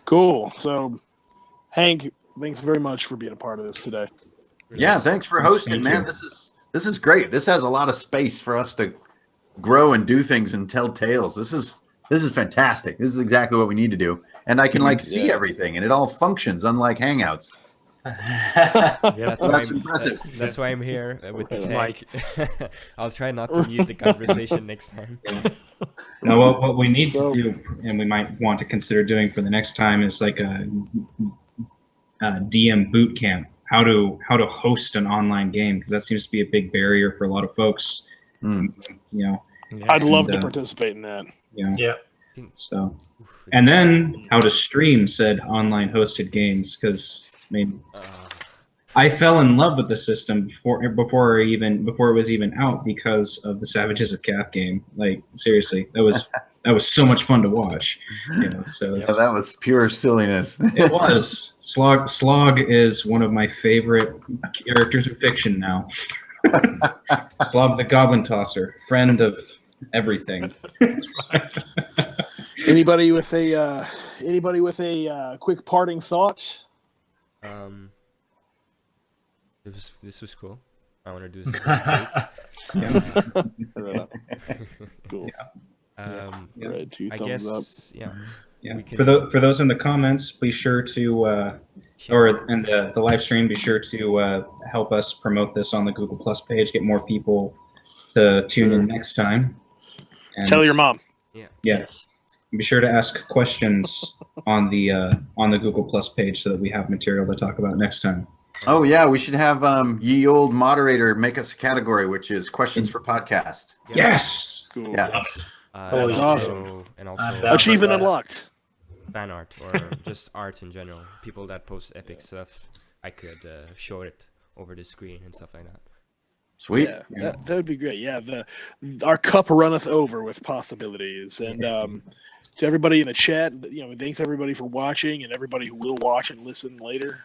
cool. So Hank, thanks very much for being a part of this today. Yeah, thanks for hosting, man. This is great. This has a lot of space for us to grow and do things and tell tales. This is fantastic. This is exactly what we need to do. And I can see everything, and it all functions, unlike Hangouts. That's impressive. That's why I'm here with the mic. I'll try not to mute the conversation next time. Now, what we need to do, and we might want to consider doing for the next time, is like a DM boot camp. How to host an online game, because that seems to be a big barrier for a lot of folks. You know, I'd love to participate in that. Yeah. So, and then how to stream said online hosted games, because I mean, I fell in love with the system before it was even out because of the Savages of Cath game. Like seriously, that was so much fun to watch. You know, so Yeah, that was pure silliness. it was. Slog is one of my favorite characters in fiction now. Slog the Goblin Tosser, friend of everything. Anybody with a quick parting thought? This was cool. I want to do this next week. Cool. Right, 2 I thumbs up. guess, yeah. Yeah. We can- For those in the comments, be sure to or in the live stream, be sure to help us promote this on the Google Plus page. Get more people to tune in next time. And Tell your mom. yes. Be sure to ask questions on the Google Plus page so that we have material to talk about next time. Oh yeah, we should have ye old moderator make us a category, which is questions for podcast. Yes. Cool. Yeah. That's awesome. And I'm also down. Achievement that. unlocked. fan art or just art in general. People that post epic stuff, I could show it over the screen and stuff like that. Sweet. Yeah, that would be great. Yeah, our cup runneth over with possibilities. And to everybody in the chat, thanks everybody for watching and everybody who will watch and listen later.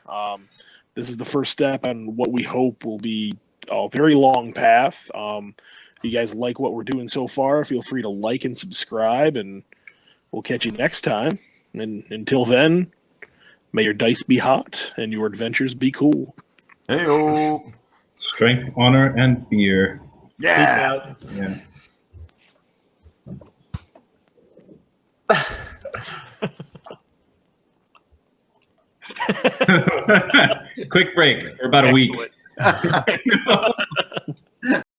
This is the first step on what we hope will be a very long path. If you guys like what we're doing so far, feel free to like and subscribe, and we'll catch you next time. And until then, may your dice be hot and your adventures be cool. Hey-o. Strength, honor, and beer. Yeah. Peace out. Yeah. Quick break for about a week. Excellent.